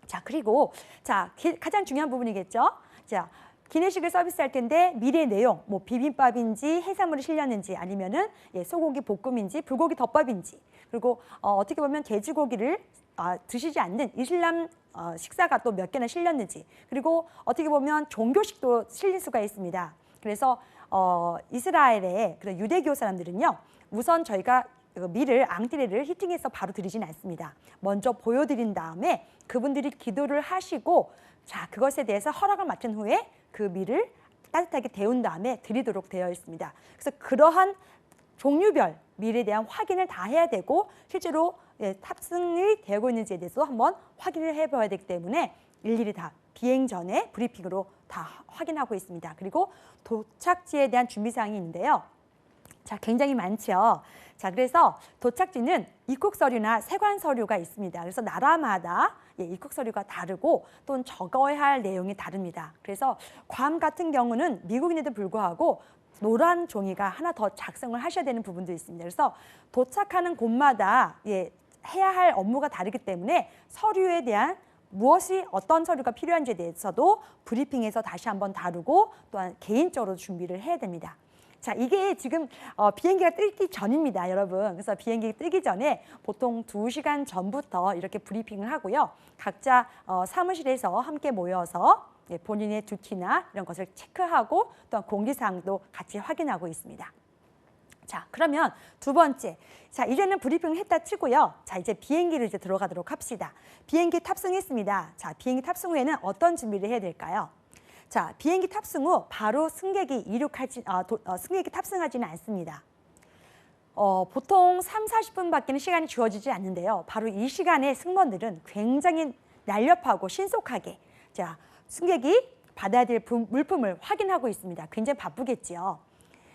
자, 그리고 자, 가장 중요한 부분이겠죠. 자, 기내식을 서비스할 텐데 미리의 내용, 뭐 비빔밥인지 해산물이 실렸는지 아니면은 소고기 볶음인지 불고기 덮밥인지, 그리고 어떻게 보면 돼지고기를 드시지 않는 이슬람 식사가 또 몇 개나 실렸는지, 그리고 어떻게 보면 종교식도 실릴 수가 있습니다. 그래서 이스라엘의 그런 유대교 사람들은요, 우선 저희가 밀을 앙드레를 히팅해서 바로 드리진 않습니다. 먼저 보여드린 다음에 그분들이 기도를 하시고 자, 그것에 대해서 허락을 맡은 후에 그 밀을 따뜻하게 데운 다음에 드리도록 되어 있습니다. 그래서 그러한 종류별 밀에 대한 확인을 다 해야 되고 실제로 탑승이 되고 있는지에 대해서 한번 확인을 해봐야 되기 때문에 일일이 다 비행 전에 브리핑으로 다 확인하고 있습니다. 그리고 도착지에 대한 준비사항이 있는데요. 자, 굉장히 많죠. 자, 그래서 도착지는 입국 서류나 세관 서류가 있습니다. 그래서 나라마다 입국 서류가 다르고 또는 적어야 할 내용이 다릅니다. 그래서 괌 같은 경우는 미국인에도 불구하고 노란 종이가 하나 더 작성을 하셔야 되는 부분도 있습니다. 그래서 도착하는 곳마다 해야 할 업무가 다르기 때문에 서류에 대한 무엇이 어떤 서류가 필요한지에 대해서도 브리핑에서 다시 한번 다루고 또한 개인적으로 준비를 해야 됩니다. 자, 이게 지금 비행기가 뜨기 전입니다, 여러분. 그래서 비행기 뜨기 전에 보통 2시간 전부터 이렇게 브리핑을 하고요. 각자 사무실에서 함께 모여서 본인의 듀티나 이런 것을 체크하고 또한 공지사항도 같이 확인하고 있습니다. 자, 그러면 두 번째. 자, 이제는 브리핑을 했다 치고요. 자, 이제 비행기를 이제 들어가도록 합시다. 비행기 탑승했습니다. 자, 비행기 탑승 후에는 어떤 준비를 해야 될까요? 자, 비행기 탑승 후 바로 승객이 승객이 탑승하지는 않습니다. 보통 3~40분밖에는 시간이 주어지지 않는데요. 바로 이 시간에 승무원들은 굉장히 날렵하고 신속하게 자, 승객이 받아야 될 물품을 확인하고 있습니다. 굉장히 바쁘겠지요.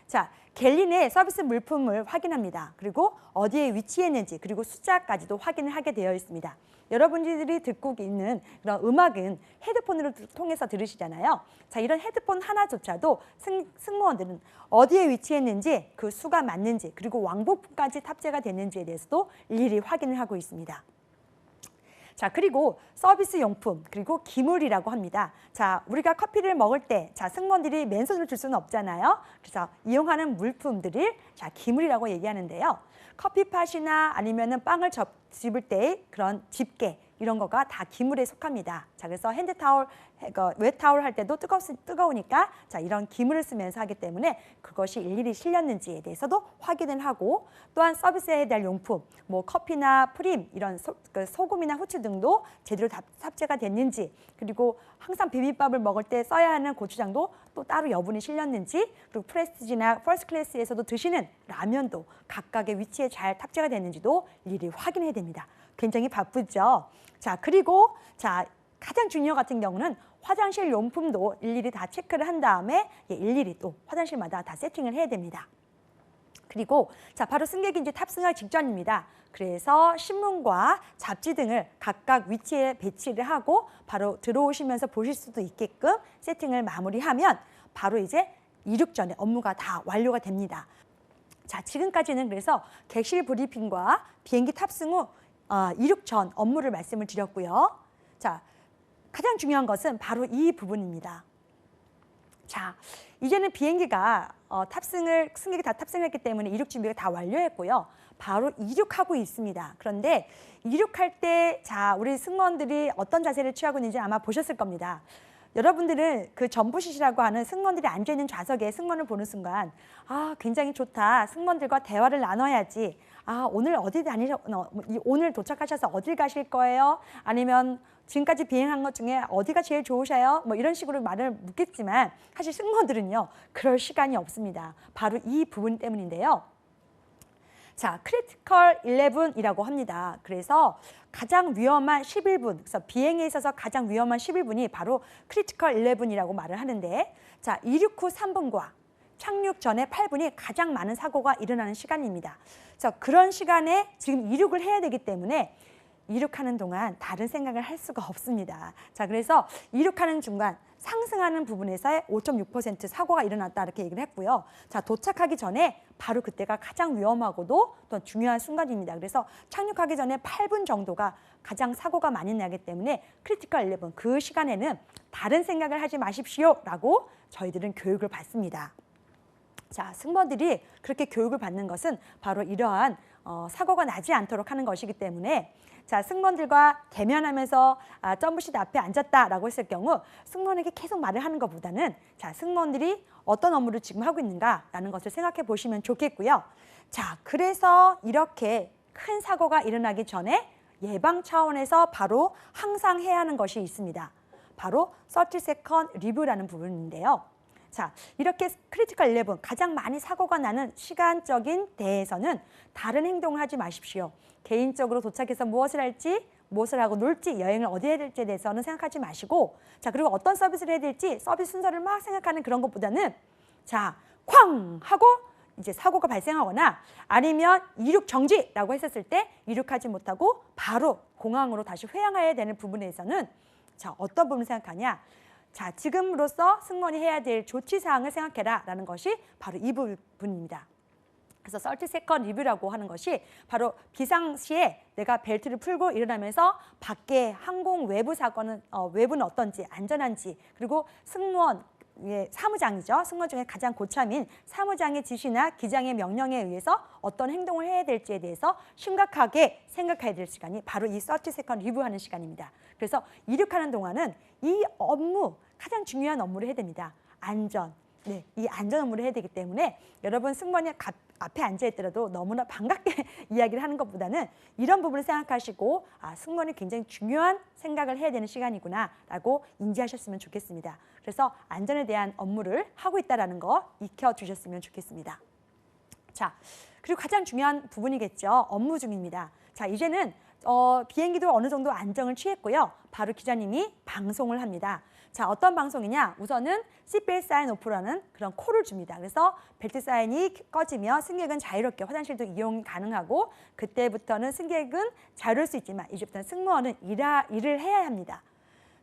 자, 갤린의 서비스 물품을 확인합니다. 그리고 어디에 위치했는지 그리고 숫자까지도 확인을 하게 되어 있습니다. 여러분들이 듣고 있는 그런 음악은 헤드폰으로 통해서 들으시잖아요. 자, 이런 헤드폰 하나조차도 승무원들은 어디에 위치했는지 그 수가 맞는지 그리고 왕복까지 탑재가 됐는지에 대해서도 일일이 확인을 하고 있습니다. 자, 그리고 서비스 용품 그리고 기물이라고 합니다. 자, 우리가 커피를 먹을 때 자, 승무원들이 맨손으로 줄 수는 없잖아요. 그래서 이용하는 물품들을 자, 기물이라고 얘기하는데요. 커피팟이나 아니면은 빵을 집을 때 그런 집게 이런 거가 다 기물에 속합니다. 자, 그래서 핸드타올, 웹타올 할 때도 뜨거우니까 자, 이런 기물을 쓰면서 하기 때문에 그것이 일일이 실렸는지에 대해서도 확인을 하고, 또한 서비스에 대한 용품, 뭐 커피나 프림 이런 소금이나 후추 등도 제대로 탑재가 됐는지, 그리고 항상 비빔밥을 먹을 때 써야 하는 고추장도 또 따로 여분이 실렸는지, 그리고 프레스티지나 퍼스트 클래스에서도 드시는 라면도 각각의 위치에 잘 탑재가 됐는지도 일일이 확인해야 됩니다. 굉장히 바쁘죠. 자, 그리고 자, 가장 중요한 같은 경우는 화장실 용품도 일일이 다 체크를 한 다음에 일일이 또 화장실마다 다 세팅을 해야 됩니다. 그리고 자, 바로 승객이 이제 탑승할 직전입니다. 그래서 신문과 잡지 등을 각각 위치에 배치를 하고 바로 들어오시면서 보실 수도 있게끔 세팅을 마무리하면 바로 이제 이륙 전에 업무가 다 완료가 됩니다. 자, 지금까지는 그래서 객실 브리핑과 비행기 탑승 후 이륙 전 업무를 말씀을 드렸고요. 자, 가장 중요한 것은 바로 이 부분입니다. 자, 이제는 비행기가 승객이 다 탑승했기 때문에 이륙 준비가 다 완료했고요. 바로 이륙하고 있습니다. 그런데 이륙할 때 자, 우리 승무원들이 어떤 자세를 취하고 있는지 아마 보셨을 겁니다. 여러분들은 그 전부시시라고 하는 승무원들이 앉아있는 좌석에 승무원을 보는 순간 굉장히 좋다. 승무원들과 대화를 나눠야지. 오늘 어디 오늘 도착하셔서 어딜 가실 거예요? 아니면 지금까지 비행한 것 중에 어디가 제일 좋으셔요? 뭐 이런 식으로 말을 묻겠지만 사실 승무원들은요, 그럴 시간이 없습니다. 바로 이 부분 때문인데요. 자, 크리티컬 11이라고 합니다. 그래서 가장 위험한 11분, 그래서 비행에 있어서 가장 위험한 11분이 바로 크리티컬 11이라고 말을 하는데, 자, 이륙 후 3분과 착륙 전에 8분이 가장 많은 사고가 일어나는 시간입니다. 자, 그런 시간에 지금 이륙을 해야 되기 때문에 이륙하는 동안 다른 생각을 할 수가 없습니다. 자, 그래서 이륙하는 중간 상승하는 부분에서의 5.6% 사고가 일어났다 이렇게 얘기를 했고요. 자, 도착하기 전에 바로 그때가 가장 위험하고도 또 중요한 순간입니다. 그래서 착륙하기 전에 8분 정도가 가장 사고가 많이 나기 때문에 크리티컬 11 그 시간에는 다른 생각을 하지 마십시오라고 저희들은 교육을 받습니다. 자, 승무원들이 그렇게 교육을 받는 것은 바로 이러한 사고가 나지 않도록 하는 것이기 때문에, 자, 승무원들과 대면하면서 점프실 앞에 앉았다라고 했을 경우 승무원에게 계속 말을 하는 것보다는 자, 승무원들이 어떤 업무를 지금 하고 있는가라는 것을 생각해 보시면 좋겠고요. 자, 그래서 이렇게 큰 사고가 일어나기 전에 예방 차원에서 바로 항상 해야 하는 것이 있습니다. 바로 30second 리뷰라는 부분인데요. 자, 이렇게 크리티컬 11 가장 많이 사고가 나는 시간적인 대에서는 다른 행동을 하지 마십시오. 개인적으로 도착해서 무엇을 할지, 무엇을 하고 놀지, 여행을 어디 해야 될지에 대해서는 생각하지 마시고, 자, 그리고 어떤 서비스를 해야 될지 서비스 순서를 막 생각하는 그런 것보다는 자, 쾅 하고 이제 사고가 발생하거나 아니면 이륙 정지라고 했었을 때 이륙하지 못하고 바로 공항으로 다시 회항해야 되는 부분에서는 자, 어떤 부분을 생각하냐? 자, 지금으로서 승무원이 해야 될 조치사항을 생각해라 라는 것이 바로 이 부분입니다. 그래서 30second 리뷰라고 하는 것이 바로 비상시에 내가 벨트를 풀고 일어나면서 밖에 항공 외부 사고는 외부는 어떤지, 안전한지, 그리고 승무원 사무장이죠. 승무원 중에 가장 고참인 사무장의 지시나 기장의 명령에 의해서 어떤 행동을 해야 될지에 대해서 심각하게 생각해야 될 시간이 바로 이 30second 리뷰하는 시간입니다. 그래서 이륙하는 동안은 이 업무, 가장 중요한 업무를 해야 됩니다. 안전. 네, 이 안전 업무를 해야 되기 때문에 여러분 승무원이 앞에 앉아있더라도 너무나 반갑게 이야기를 하는 것보다는 이런 부분을 생각하시고 승무원이 굉장히 중요한 생각을 해야 되는 시간이구나 라고 인지하셨으면 좋겠습니다. 그래서 안전에 대한 업무를 하고 있다는 거 익혀주셨으면 좋겠습니다. 자, 그리고 가장 중요한 부분이겠죠. 업무 중입니다. 자, 이제는 비행기도 어느 정도 안정을 취했고요. 바로 기자님이 방송을 합니다. 자, 어떤 방송이냐? 우선은 시트벨트 사인 오프라는 그런 콜을 줍니다. 그래서 벨트 사인이 꺼지면 승객은 자유롭게 화장실도 이용 가능하고, 그때부터는 승객은 자유로울 수 있지만 이제부터는 승무원은 일을 해야 합니다.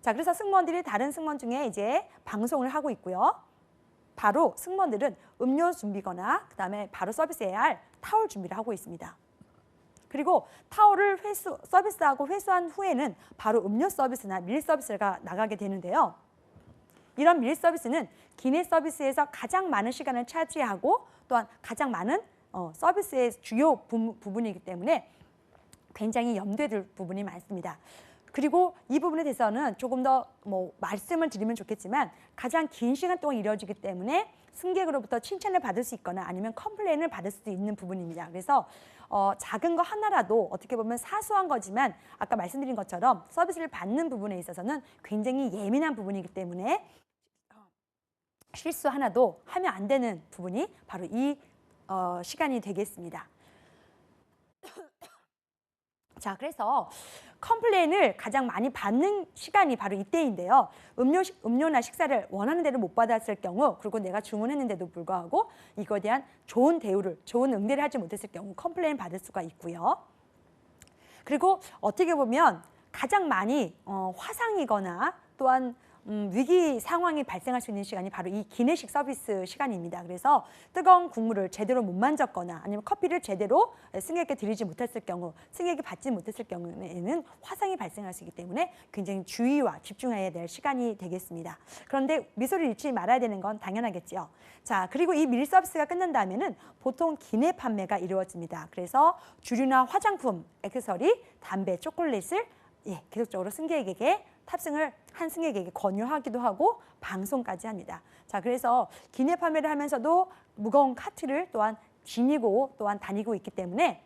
자, 그래서 승무원들이 다른 승무원 중에 이제 방송을 하고 있고요. 바로 승무원들은 음료 준비거나 그다음에 바로 서비스해야 할 타월 준비를 하고 있습니다. 그리고 타월을 서비스하고 회수한 후에는 바로 음료 서비스나 밀 서비스가 나가게 되는데요. 이런 밀 서비스는 기내 서비스에서 가장 많은 시간을 차지하고 또한 가장 많은 서비스의 주요 부분이기 때문에 굉장히 염두에 둘 부분이 많습니다. 그리고 이 부분에 대해서는 조금 더 말씀을 드리면 좋겠지만 가장 긴 시간 동안 이루어지기 때문에 승객으로부터 칭찬을 받을 수 있거나 아니면 컴플레인을 받을 수도 있는 부분입니다. 그래서 작은 거 하나라도 어떻게 보면 사소한 거지만 아까 말씀드린 것처럼 서비스를 받는 부분에 있어서는 굉장히 예민한 부분이기 때문에 실수 하나도 하면 안 되는 부분이 바로 이 시간이 되겠습니다. 자, 그래서 컴플레인을 가장 많이 받는 시간이 바로 이때인데요. 음료나 식사를 원하는 대로 못 받았을 경우, 그리고 내가 주문했는데도 불구하고 이거에 대한 좋은 응대를 하지 못했을 경우 컴플레인 받을 수가 있고요. 그리고 어떻게 보면 가장 많이 화상이거나 또한 위기 상황이 발생할 수 있는 시간이 바로 이 기내식 서비스 시간입니다. 그래서 뜨거운 국물을 제대로 못 만졌거나 아니면 커피를 제대로 승객에게 드리지 못했을 경우, 승객이 받지 못했을 경우에는 화상이 발생할 수 있기 때문에 굉장히 주의와 집중해야 될 시간이 되겠습니다. 그런데 미소를 잃지 말아야 되는 건 당연하겠죠. 자, 그리고 이 밀 서비스가 끝난 다음에는 보통 기내 판매가 이루어집니다. 그래서 주류나 화장품, 액세서리, 담배, 초콜릿을 계속적으로 승객에게 탑승을 한 승객에게 권유하기도 하고 방송까지 합니다. 자, 그래서 기내 판매를 하면서도 무거운 카트를 또한 지니고 또한 다니고 있기 때문에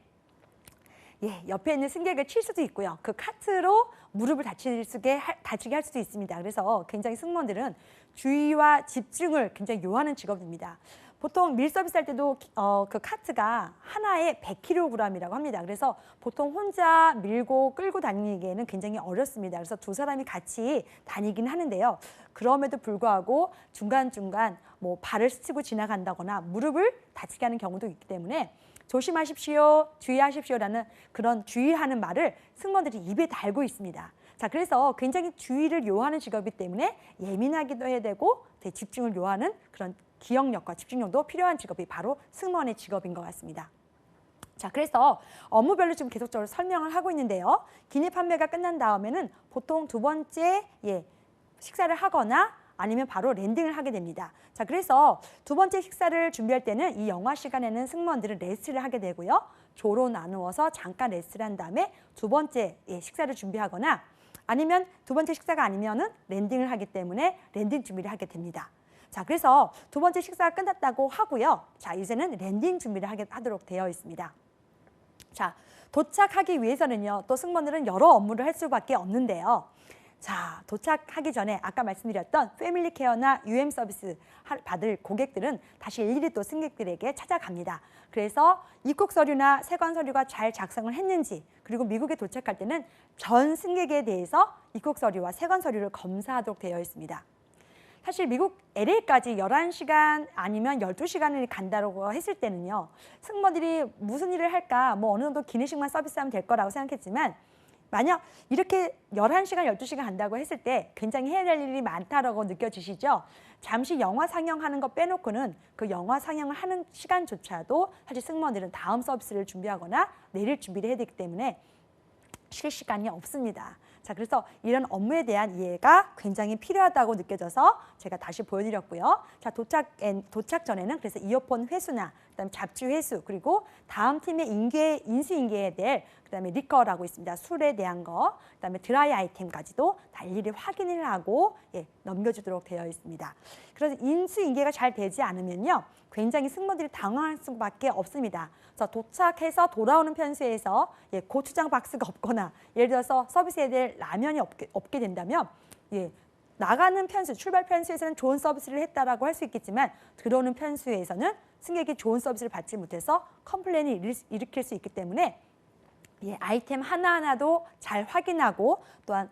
옆에 있는 승객을 칠 수도 있고요. 그 카트로 무릎을 다치게 할 수도 있습니다. 그래서 굉장히 승무원들은 주의와 집중을 굉장히 요하는 직업입니다. 보통 밀 서비스 할 때도 그 카트가 하나에 100kg이라고 합니다. 그래서 보통 혼자 밀고 끌고 다니기에는 굉장히 어렵습니다. 그래서 두 사람이 같이 다니긴 하는데요. 그럼에도 불구하고 중간중간 발을 스치고 지나간다거나 무릎을 다치게 하는 경우도 있기 때문에 조심하십시오, 주의하십시오라는 그런 주의하는 말을 승무원들이 입에 달고 있습니다. 자, 그래서 굉장히 주의를 요하는 직업이기 때문에 예민하기도 해야 되고 되게 집중을 요하는 그런 기억력과 집중력도 필요한 직업이 바로 승무원의 직업인 것 같습니다. 자, 그래서 업무별로 지금 계속적으로 설명을 하고 있는데요. 기내 판매가 끝난 다음에는 보통 두 번째 식사를 하거나 아니면 바로 랜딩을 하게 됩니다. 자, 그래서 두 번째 식사를 준비할 때는 이 영화 시간에는 승무원들은 레스트를 하게 되고요. 조로 나누어서 잠깐 레스트를 한 다음에 두 번째 식사를 준비하거나 아니면 두 번째 식사가 아니면은 랜딩을 하기 때문에 랜딩 준비를 하게 됩니다. 자, 그래서 두 번째 식사가 끝났다고 하고요. 자, 이제는 랜딩 준비를 하도록 되어 있습니다. 자, 도착하기 위해서는요, 또 승무원들은 여러 업무를 할 수밖에 없는데요. 자, 도착하기 전에 아까 말씀드렸던 패밀리 케어나 UM 서비스 받을 고객들은 다시 일일이 또 승객들에게 찾아갑니다. 그래서 입국 서류나 세관 서류가 잘 작성을 했는지, 그리고 미국에 도착할 때는 전 승객에 대해서 입국 서류와 세관 서류를 검사하도록 되어 있습니다. 사실 미국 LA까지 11시간 아니면 12시간을 간다고 했을 때는요, 승무원들이 무슨 일을 할까, 어느 정도 기내식만 서비스하면 될 거라고 생각했지만 만약 이렇게 11시간, 12시간 간다고 했을 때 굉장히 해야 될 일이 많다라고 느껴지시죠? 잠시 영화 상영하는 거 빼놓고는 그 영화 상영을 하는 시간조차도 사실 승무원들은 다음 서비스를 준비하거나 내릴 준비를 해야 되기 때문에 쉴 시간이 없습니다. 자, 그래서 이런 업무에 대한 이해가 굉장히 필요하다고 느껴져서 제가 다시 보여드렸고요. 자, 도착 전에는 그래서 이어폰 회수나 그다음에 잡지 회수, 그리고 다음 팀의 인수 인계에 대해 그다음에 리커라고 있습니다. 술에 대한 거, 그다음에 드라이 아이템까지도 다 일일이 확인을 하고 넘겨주도록 되어 있습니다. 그래서 인수 인계가 잘 되지 않으면요, 굉장히 승무원들이 당황할 수밖에 없습니다. 그래서 도착해서 돌아오는 편수에서 고추장 박스가 없거나 예를 들어서 서비스에 대해 라면이 없게 된다면 나가는 편수, 출발 편수에서는 좋은 서비스를 했다라고 할 수 있겠지만 들어오는 편수에서는 승객이 좋은 서비스를 받지 못해서 컴플레인을 일으킬 수 있기 때문에 아이템 하나하나도 잘 확인하고 또한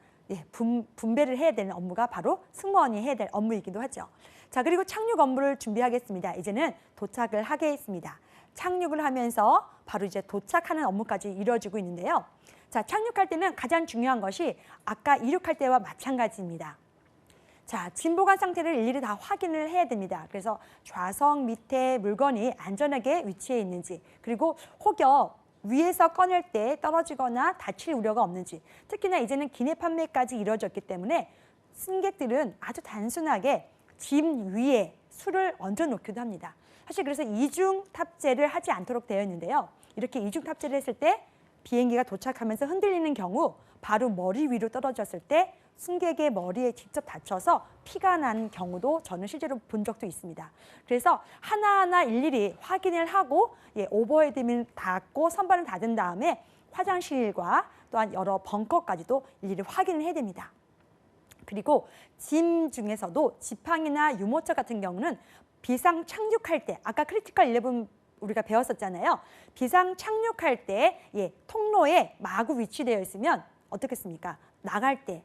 분배를 해야 되는 업무가 바로 승무원이 해야 될 업무이기도 하죠. 자, 그리고 착륙 업무를 준비하겠습니다. 이제는 도착을 하겠습니다. 착륙을 하면서 바로 이제 도착하는 업무까지 이루어지고 있는데요. 자, 착륙할 때는 가장 중요한 것이 아까 이륙할 때와 마찬가지입니다. 자, 진보관 상태를 일일이 다 확인을 해야 됩니다. 그래서 좌석 밑에 물건이 안전하게 위치해 있는지, 그리고 혹여 위에서 꺼낼 때 떨어지거나 다칠 우려가 없는지, 특히나 이제는 기내 판매까지 이루어졌기 때문에 승객들은 아주 단순하게 짐 위에 술을 얹어 놓기도 합니다. 사실 그래서 이중 탑재를 하지 않도록 되어 있는데요. 이렇게 이중 탑재를 했을 때 비행기가 도착하면서 흔들리는 경우 바로 머리 위로 떨어졌을 때 승객의 머리에 직접 다쳐서 피가 난 경우도 저는 실제로 본 적도 있습니다. 그래서 하나하나 일일이 확인을 하고 오버헤드빈을 닫고 선반을 닫은 다음에 화장실과 또한 여러 벙커까지도 일일이 확인을 해야 됩니다. 그리고 짐 중에서도 지팡이나 유모차 같은 경우는 비상 착륙할 때 아까 크리티컬 11 우리가 배웠었잖아요. 비상 착륙할 때 통로에 마구 위치되어 있으면 어떻겠습니까? 나갈 때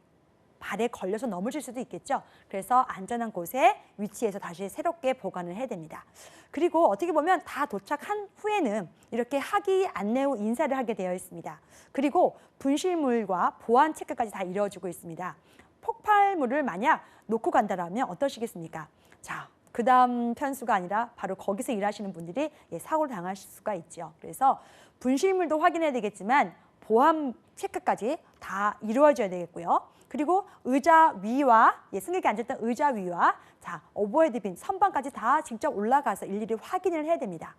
발에 걸려서 넘어질 수도 있겠죠. 그래서 안전한 곳에 위치해서 다시 새롭게 보관을 해야 됩니다. 그리고 어떻게 보면 다 도착한 후에는 이렇게 하기 안내 후 인사를 하게 되어 있습니다. 그리고 분실물과 보안 체크까지 다 이루어지고 있습니다. 폭발물을 만약 놓고 간다면 어떠시겠습니까? 자, 그 다음 편수가 아니라 바로 거기서 일하시는 분들이 사고를 당하실 수가 있죠. 그래서 분실물도 확인해야 되겠지만 보안 체크까지 다 이루어져야 되겠고요. 그리고 의자 위와 승객이 앉았던 의자 위와 오버헤드빈 선반까지 다 직접 올라가서 일일이 확인을 해야 됩니다.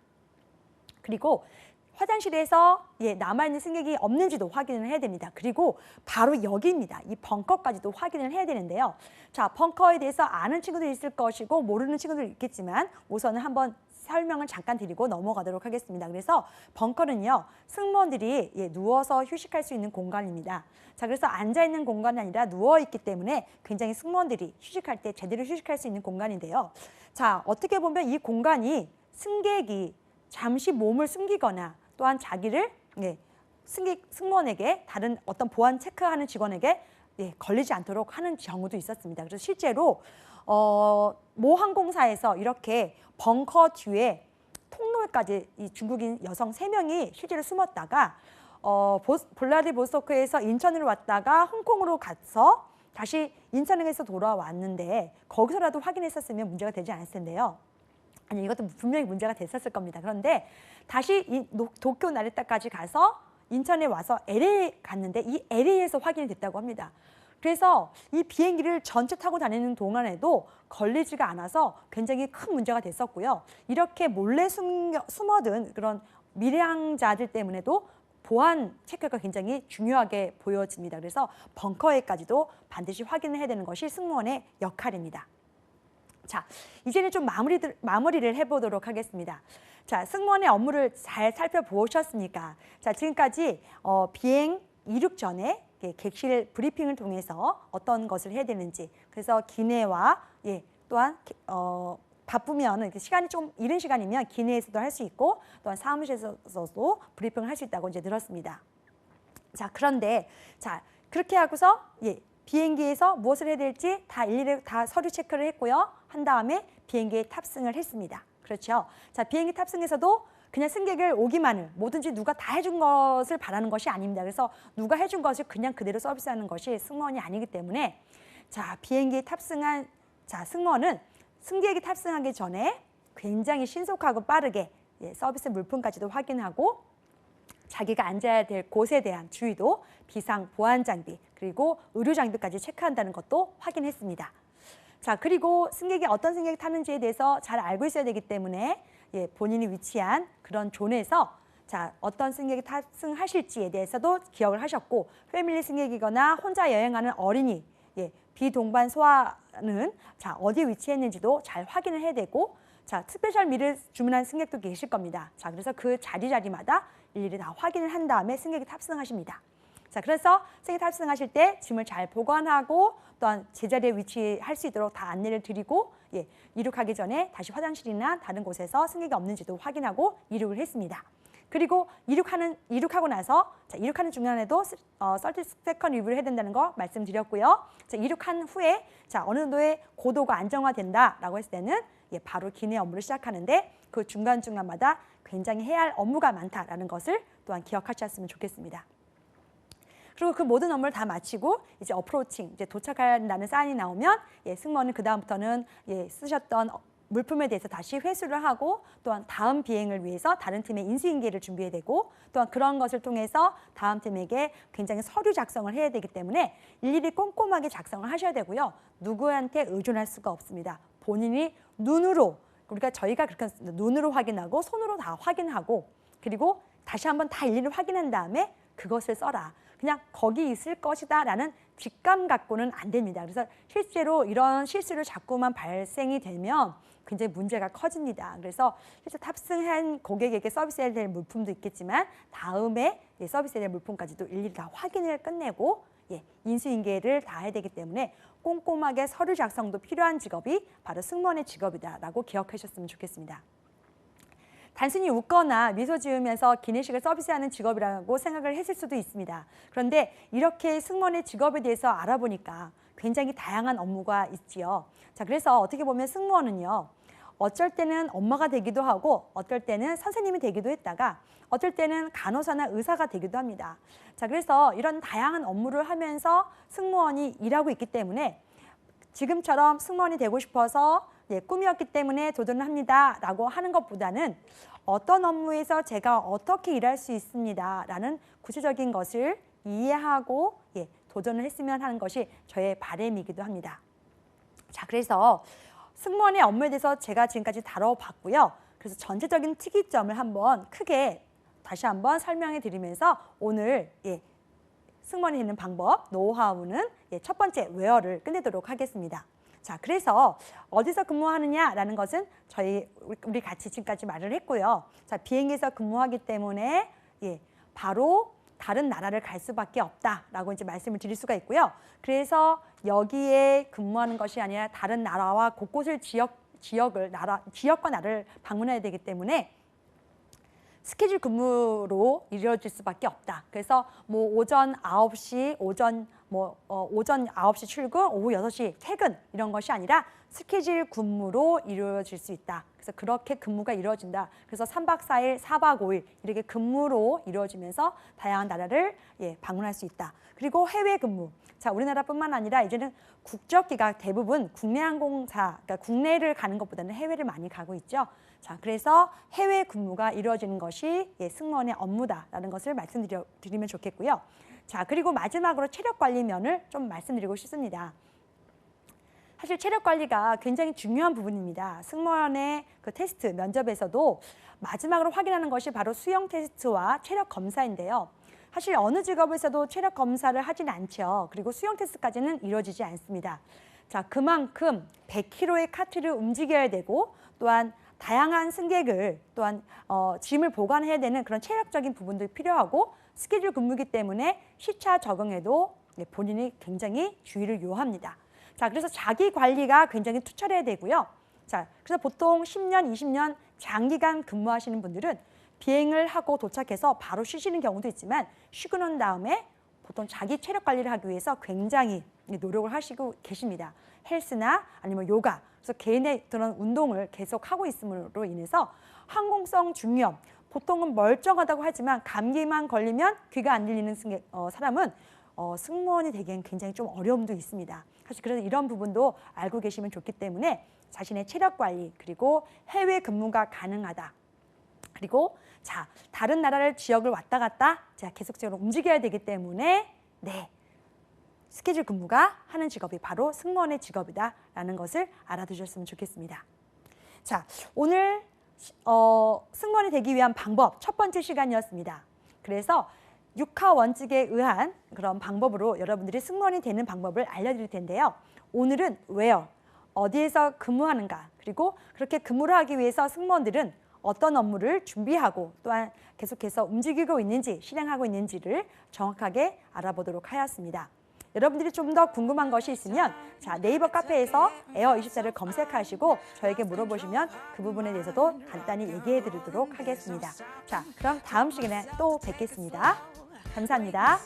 그리고 화장실에서 남아있는 승객이 없는지도 확인을 해야 됩니다. 그리고 바로 여기입니다. 이 벙커까지도 확인을 해야 되는데요. 자, 벙커에 대해서 아는 친구들이 있을 것이고 모르는 친구들이 있겠지만 우선은 한번 설명을 잠깐 드리고 넘어가도록 하겠습니다. 그래서 벙커는요, 승무원들이 누워서 휴식할 수 있는 공간입니다. 자, 그래서 앉아있는 공간이 아니라 누워있기 때문에 굉장히 승무원들이 휴식할 때 제대로 휴식할 수 있는 공간인데요. 자, 어떻게 보면 이 공간이 승객이 잠시 몸을 숨기거나 또한 자기를 승무원에게 다른 어떤 보안 체크하는 직원에게 걸리지 않도록 하는 경우도 있었습니다. 그래서 실제로 모 항공사에서 이렇게 벙커 뒤에 통로에까지 이 중국인 여성 3명이 실제로 숨었다가 블라디보스토크에서 인천으로 왔다가 홍콩으로 가서 다시 인천에서 돌아왔는데 거기서라도 확인했었으면 문제가 되지 않았을 텐데요. 아니, 이것도 분명히 문제가 됐었을 겁니다. 그런데 다시 도쿄 나리타까지 가서 인천에 와서 LA 갔는데 이 LA에서 확인이 됐다고 합니다. 그래서 이 비행기를 전체 타고 다니는 동안에도 걸리지가 않아서 굉장히 큰 문제가 됐었고요. 이렇게 몰래 숨어든 그런 미량자들 때문에도 보안 체크가 굉장히 중요하게 보여집니다. 그래서 벙커에까지도 반드시 확인을 해야 되는 것이 승무원의 역할입니다. 자, 이제는 좀 마무리를 해보도록 하겠습니다. 자, 승무원의 업무를 잘 살펴보셨습니까? 자, 지금까지 비행 이륙 전에 객실 브리핑을 통해서 어떤 것을 해야 되는지, 그래서 기내와 또한 바쁘면 시간이 좀 이른 시간이면 기내에서도 할 수 있고 또한 사무실에서도 브리핑을 할 수 있다고 이제 들었습니다. 자, 그런데 자, 그렇게 하고서 비행기에서 무엇을 해야 될지 다 일일이 다 서류 체크를 했고요. 한 다음에 비행기에 탑승을 했습니다. 그렇죠? 자, 비행기 탑승에서도 그냥 승객을 오기만을 뭐든지 누가 다 해준 것을 바라는 것이 아닙니다. 그래서 누가 해준 것을 그냥 그대로 서비스하는 것이 승무원이 아니기 때문에 자, 비행기에 탑승한 승무원은 승객이 탑승하기 전에 굉장히 신속하고 빠르게 서비스 물품까지도 확인하고 자기가 앉아야 될 곳에 대한 주의도 비상 보안 장비 그리고 의료 장비까지 체크한다는 것도 확인했습니다. 자, 그리고 승객이 어떤 승객이 타는지에 대해서 잘 알고 있어야 되기 때문에 본인이 위치한 그런 존에서 자, 어떤 승객이 탑승하실지에 대해서도 기억을 하셨고 패밀리 승객이거나 혼자 여행하는 어린이, 비동반 소아는 자, 어디에 위치했는지도 잘 확인을 해야 되고 자, 스페셜 밀을 주문한 승객도 계실 겁니다. 자, 그래서 그 자리마다 일일이 다 확인을 한 다음에 승객이 탑승하십니다. 자, 그래서 승객이 탑승하실 때 짐을 잘 보관하고 또한 제자리에 위치할 수 있도록 다 안내를 드리고 이륙하기 전에 다시 화장실이나 다른 곳에서 승객이 없는지도 확인하고 이륙을 했습니다. 그리고 이륙하고 나서 자, 이륙하는 중간에도 30세컨 리뷰를 해야 된다는 거 말씀드렸고요. 자, 이륙한 후에 자, 어느 정도의 고도가 안정화된다라고 했을 때는 바로 기내 업무를 시작하는데 그 중간중간마다 굉장히 해야 할 업무가 많다라는 것을 또한 기억하셨으면 좋겠습니다. 그리고 그 모든 업무를 다 마치고 이제 어프로칭, 이제 도착한다는 사인이 나오면 승무원은 그 다음부터는 쓰셨던 물품에 대해서 다시 회수를 하고 또한 다음 비행을 위해서 다른 팀의 인수인계를 준비해야 되고 또한 그런 것을 통해서 다음 팀에게 굉장히 서류 작성을 해야 되기 때문에 일일이 꼼꼼하게 작성을 하셔야 되고요. 누구한테 의존할 수가 없습니다. 본인이 눈으로 우리가 저희가 그렇게 눈으로 확인하고 손으로 다 확인하고 그리고 다시 한번 다 일일이 확인한 다음에 그것을 써라. 그냥 거기 있을 것이다 라는 직감 갖고는 안 됩니다. 그래서 실제로 이런 실수를 자꾸만 발생이 되면 굉장히 문제가 커집니다. 그래서 실제 탑승한 고객에게 서비스해야 될 물품도 있겠지만 다음에 서비스해야 될 물품까지도 일일이 다 확인을 끝내고 인수인계를 다 해야 되기 때문에 꼼꼼하게 서류 작성도 필요한 직업이 바로 승무원의 직업이다라고 기억하셨으면 좋겠습니다. 단순히 웃거나 미소 지으면서 기내식을 서비스하는 직업이라고 생각을 했을 수도 있습니다. 그런데 이렇게 승무원의 직업에 대해서 알아보니까 굉장히 다양한 업무가 있지요. 자, 그래서 어떻게 보면 승무원은요. 어쩔 때는 엄마가 되기도 하고 어떨 때는 선생님이 되기도 했다가 어떨 때는 간호사나 의사가 되기도 합니다. 자, 그래서 이런 다양한 업무를 하면서 승무원이 일하고 있기 때문에 지금처럼 승무원이 되고 싶어서 꿈이었기 때문에 도전을 합니다 라고 하는 것보다는 어떤 업무에서 제가 어떻게 일할 수 있습니다 라는 구체적인 것을 이해하고 도전을 했으면 하는 것이 저의 바람이기도 합니다. 자, 그래서 승무원의 업무에 대해서 제가 지금까지 다뤄봤고요. 그래서 전체적인 특이점을 한번 크게 다시 한번 설명해 드리면서 오늘 승무원이 되는 방법, 노하우는 첫 번째 웨어를 끝내도록 하겠습니다. 자, 그래서 어디서 근무하느냐라는 것은 우리 같이 지금까지 말을 했고요. 자, 비행기에서 근무하기 때문에 바로 다른 나라를 갈 수밖에 없다라고 이제 말씀을 드릴 수가 있고요. 그래서 여기에 근무하는 것이 아니라 다른 나라와 곳곳을 지역과 나라를 방문해야 되기 때문에 스케줄 근무로 이루어질 수밖에 없다. 그래서 뭐 오전 9시, 오전 9시 출근, 오후 6시 퇴근 이런 것이 아니라 스케줄 근무로 이루어질 수 있다. 그래서 그렇게 근무가 이루어진다. 그래서 3박 4일, 4박 5일 이렇게 근무로 이루어지면서 다양한 나라를 방문할 수 있다. 그리고 해외 근무. 자, 우리나라뿐만 아니라 이제는 국적기가 대부분 국내 항공사, 그러니까 국내를 가는 것보다는 해외를 많이 가고 있죠. 자, 그래서 해외 근무가 이루어지는 것이 승무원의 업무다라는 것을 말씀드리면 좋겠고요. 자, 그리고 마지막으로 체력 관리 면을 좀 말씀드리고 싶습니다. 사실 체력 관리가 굉장히 중요한 부분입니다. 승무원의 그 테스트 면접에서도 마지막으로 확인하는 것이 바로 수영 테스트와 체력 검사인데요. 사실 어느 직업에서도 체력 검사를 하진 않죠. 그리고 수영 테스트까지는 이루어지지 않습니다. 자, 그만큼 100kg의 카트를 움직여야 되고 또한 다양한 승객을 또한 짐을 보관해야 되는 그런 체력적인 부분도 필요하고 스케줄 근무이기 때문에 시차 적응에도 본인이 굉장히 주의를 요합니다. 자, 그래서 자기 관리가 굉장히 투철해야 되고요. 자, 그래서 보통 10년, 20년 장기간 근무하시는 분들은 비행을 하고 도착해서 바로 쉬시는 경우도 있지만 쉬고 난 다음에 보통 자기 체력 관리를 하기 위해서 굉장히 노력을 하시고 계십니다. 헬스나 아니면 요가, 그래서 개인의 그런 운동을 계속 하고 있음으로 인해서 항공성 중이염, 보통은 멀쩡하다고 하지만 감기만 걸리면 귀가 안 들리는 사람은 승무원이 되기엔 굉장히 좀 어려움도 있습니다. 사실 그래서 이런 부분도 알고 계시면 좋기 때문에 자신의 체력 관리 그리고 해외 근무가 가능하다. 그리고 자, 다른 나라를 지역을 왔다 갔다 계속적으로 움직여야 되기 때문에 스케줄 근무가 하는 직업이 바로 승무원의 직업이다라는 것을 알아두셨으면 좋겠습니다. 자, 오늘 승무원이 되기 위한 방법 첫 번째 시간이었습니다. 그래서 6하 원칙에 의한 그런 방법으로 여러분들이 승무원이 되는 방법을 알려드릴 텐데요. 오늘은 where, 어디에서 근무하는가, 그리고 그렇게 근무를 하기 위해서 승무원들은 어떤 업무를 준비하고 또한 계속해서 움직이고 있는지 실행하고 있는지를 정확하게 알아보도록 하였습니다. 여러분들이 좀 더 궁금한 것이 있으면 네이버 카페에서 에어24를 검색하시고 저에게 물어보시면 그 부분에 대해서도 간단히 얘기해 드리도록 하겠습니다. 자, 그럼 다음 시간에 또 뵙겠습니다. 감사합니다.